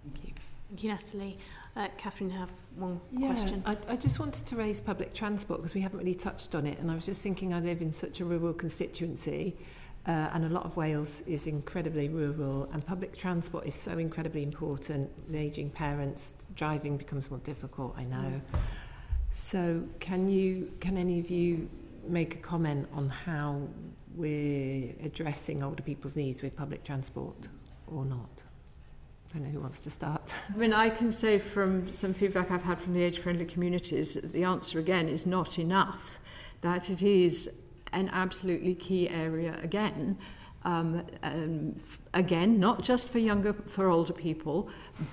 Thank you. Thank you, Natalie. Catherine, have one question. I just wanted to raise public transport because we haven't really touched on it, and I was just thinking I live in such a rural constituency and a lot of Wales is incredibly rural, and public transport is so incredibly important. The ageing parents, driving becomes more difficult, I know. So can any of you make a comment on how we're addressing older people's needs with public transport or not? I don't know who wants to start. I mean, I can say from some feedback I've had from the age-friendly communities, the answer again is not enough, that it is an absolutely key area again. Again, not just for older people,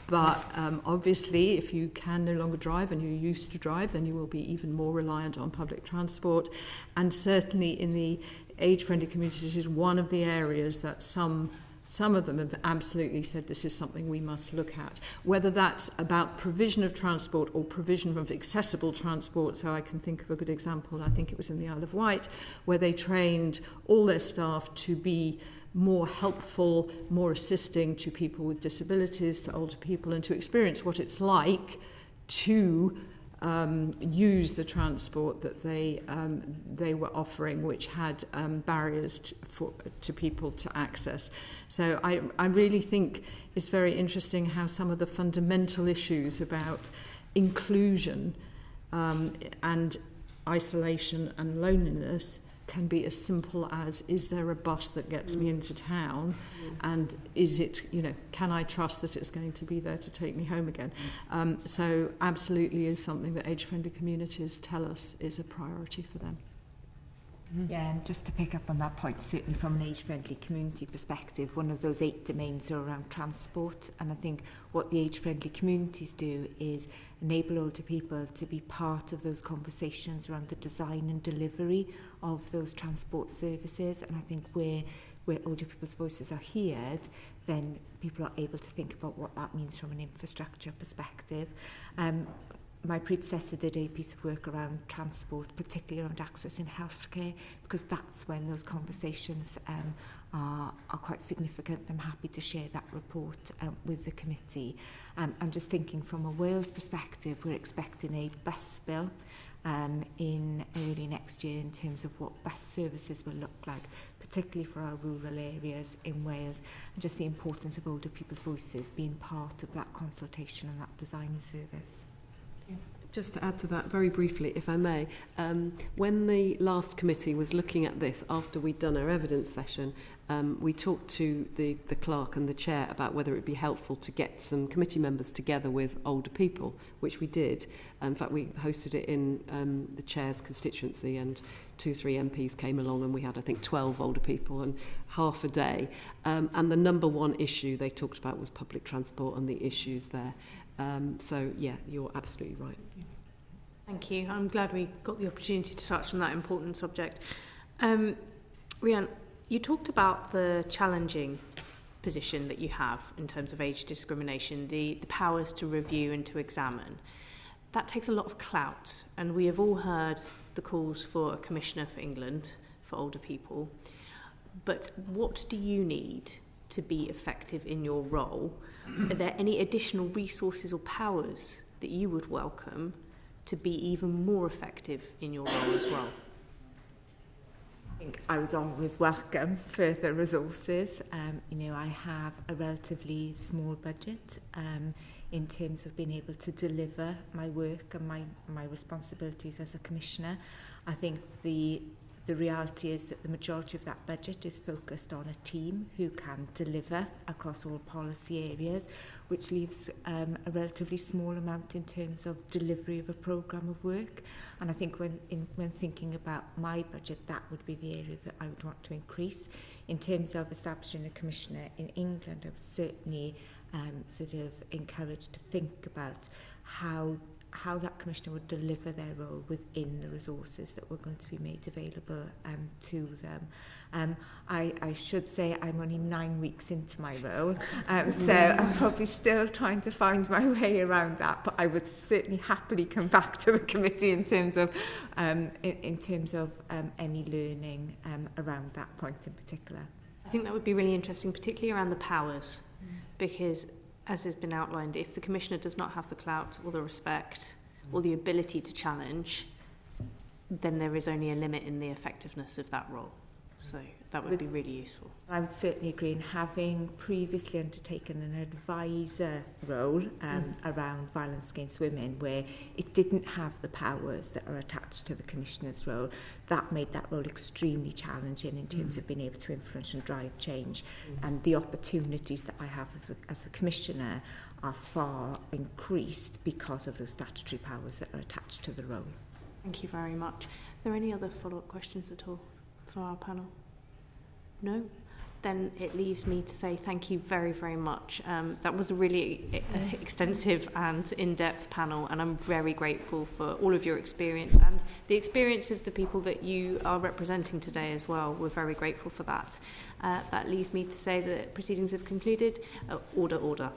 but obviously if you can no longer drive and you're used to drive, then you will be even more reliant on public transport. And certainly in the age-friendly communities is one of the areas that some of them have absolutely said this is something we must look at. Whether that's about provision of transport or provision of accessible transport, so I can think of a good example, I think it was in the Isle of Wight, where they trained all their staff to be more helpful, more assisting to people with disabilities, to older people, and to experience what it's like to use the transport that they were offering, which had barriers to people to access. So I really think it's very interesting how some of the fundamental issues about inclusion and isolation and loneliness can be as simple as, is there a bus that gets me into town, and is it, can I trust that it's going to be there to take me home again? So absolutely is something that age-friendly communities tell us is a priority for them. Yeah, and just to pick up on that point, certainly from an age-friendly community perspective, one of those 8 domains are around transport, and I think what the age-friendly communities do is enable older people to be part of those conversations around the design and delivery of those transport services. And I think where older people's voices are heard, then people are able to think about what that means from an infrastructure perspective. My predecessor did a piece of work around transport, particularly around access in healthcare, because that's when those conversations are quite significant. I'm happy to share that report with the committee. I'm just thinking from a Wales perspective, we're expecting a bus bill in early next year in terms of what bus services will look like, particularly for our rural areas in Wales, and just the importance of older people's voices being part of that consultation and that design service. Just to add to that very briefly, if I may, when the last committee was looking at this after we'd done our evidence session, we talked to the clerk and the chair about whether it would be helpful to get some committee members together with older people, which we did. In fact, we hosted it in the chair's constituency, and 2-3 MPs came along, and we had, I think, 12 older people and half a day. And the number one issue they talked about was public transport and the issues there. So, yeah, you're absolutely right. Thank you. I'm glad we got the opportunity to touch on that important subject. Rhian, you talked about the challenging position that you have in terms of age discrimination, the powers to review and to examine. That takes a lot of clout, and we have all heard the calls for a commissioner for England for older people. But what do you need to be effective in your role? Are there any additional resources or powers that you would welcome to be even more effective in your role as well? I think I would always welcome further resources. I have a relatively small budget in terms of being able to deliver my work and my responsibilities as a commissioner. I think the reality is that the majority of that budget is focused on a team who can deliver across all policy areas, which leaves a relatively small amount in terms of delivery of a programme of work. And I think when thinking about my budget, that would be the area that I would want to increase. In terms of establishing a commissioner in England, I was certainly sort of encouraged to think about how that commissioner would deliver their role within the resources that were going to be made available to them. I should say I'm only 9 weeks into my role, so I'm probably still trying to find my way around that, but I would certainly happily come back to the committee in terms of any learning around that point in particular. I think that would be really interesting, particularly around the powers, because as has been outlined, if the commissioner does not have the clout or the respect or the ability to challenge, then there is only a limit in the effectiveness of that role. So that would be really useful. I would certainly agree. In having previously undertaken an advisor role around violence against women, where it didn't have the powers that are attached to the commissioner's role, that made that role extremely challenging in terms of being able to influence and drive change. And the opportunities that I have as a commissioner are far increased because of those statutory powers that are attached to the role. Thank you very much. Are there any other follow-up questions at all for our panel? No? Then it leaves me to say thank you very, very much. That was a really extensive and in-depth panel, and I'm very grateful for all of your experience and the experience of the people that you are representing today as well. We're very grateful for that. That leaves me to say that proceedings have concluded. Order.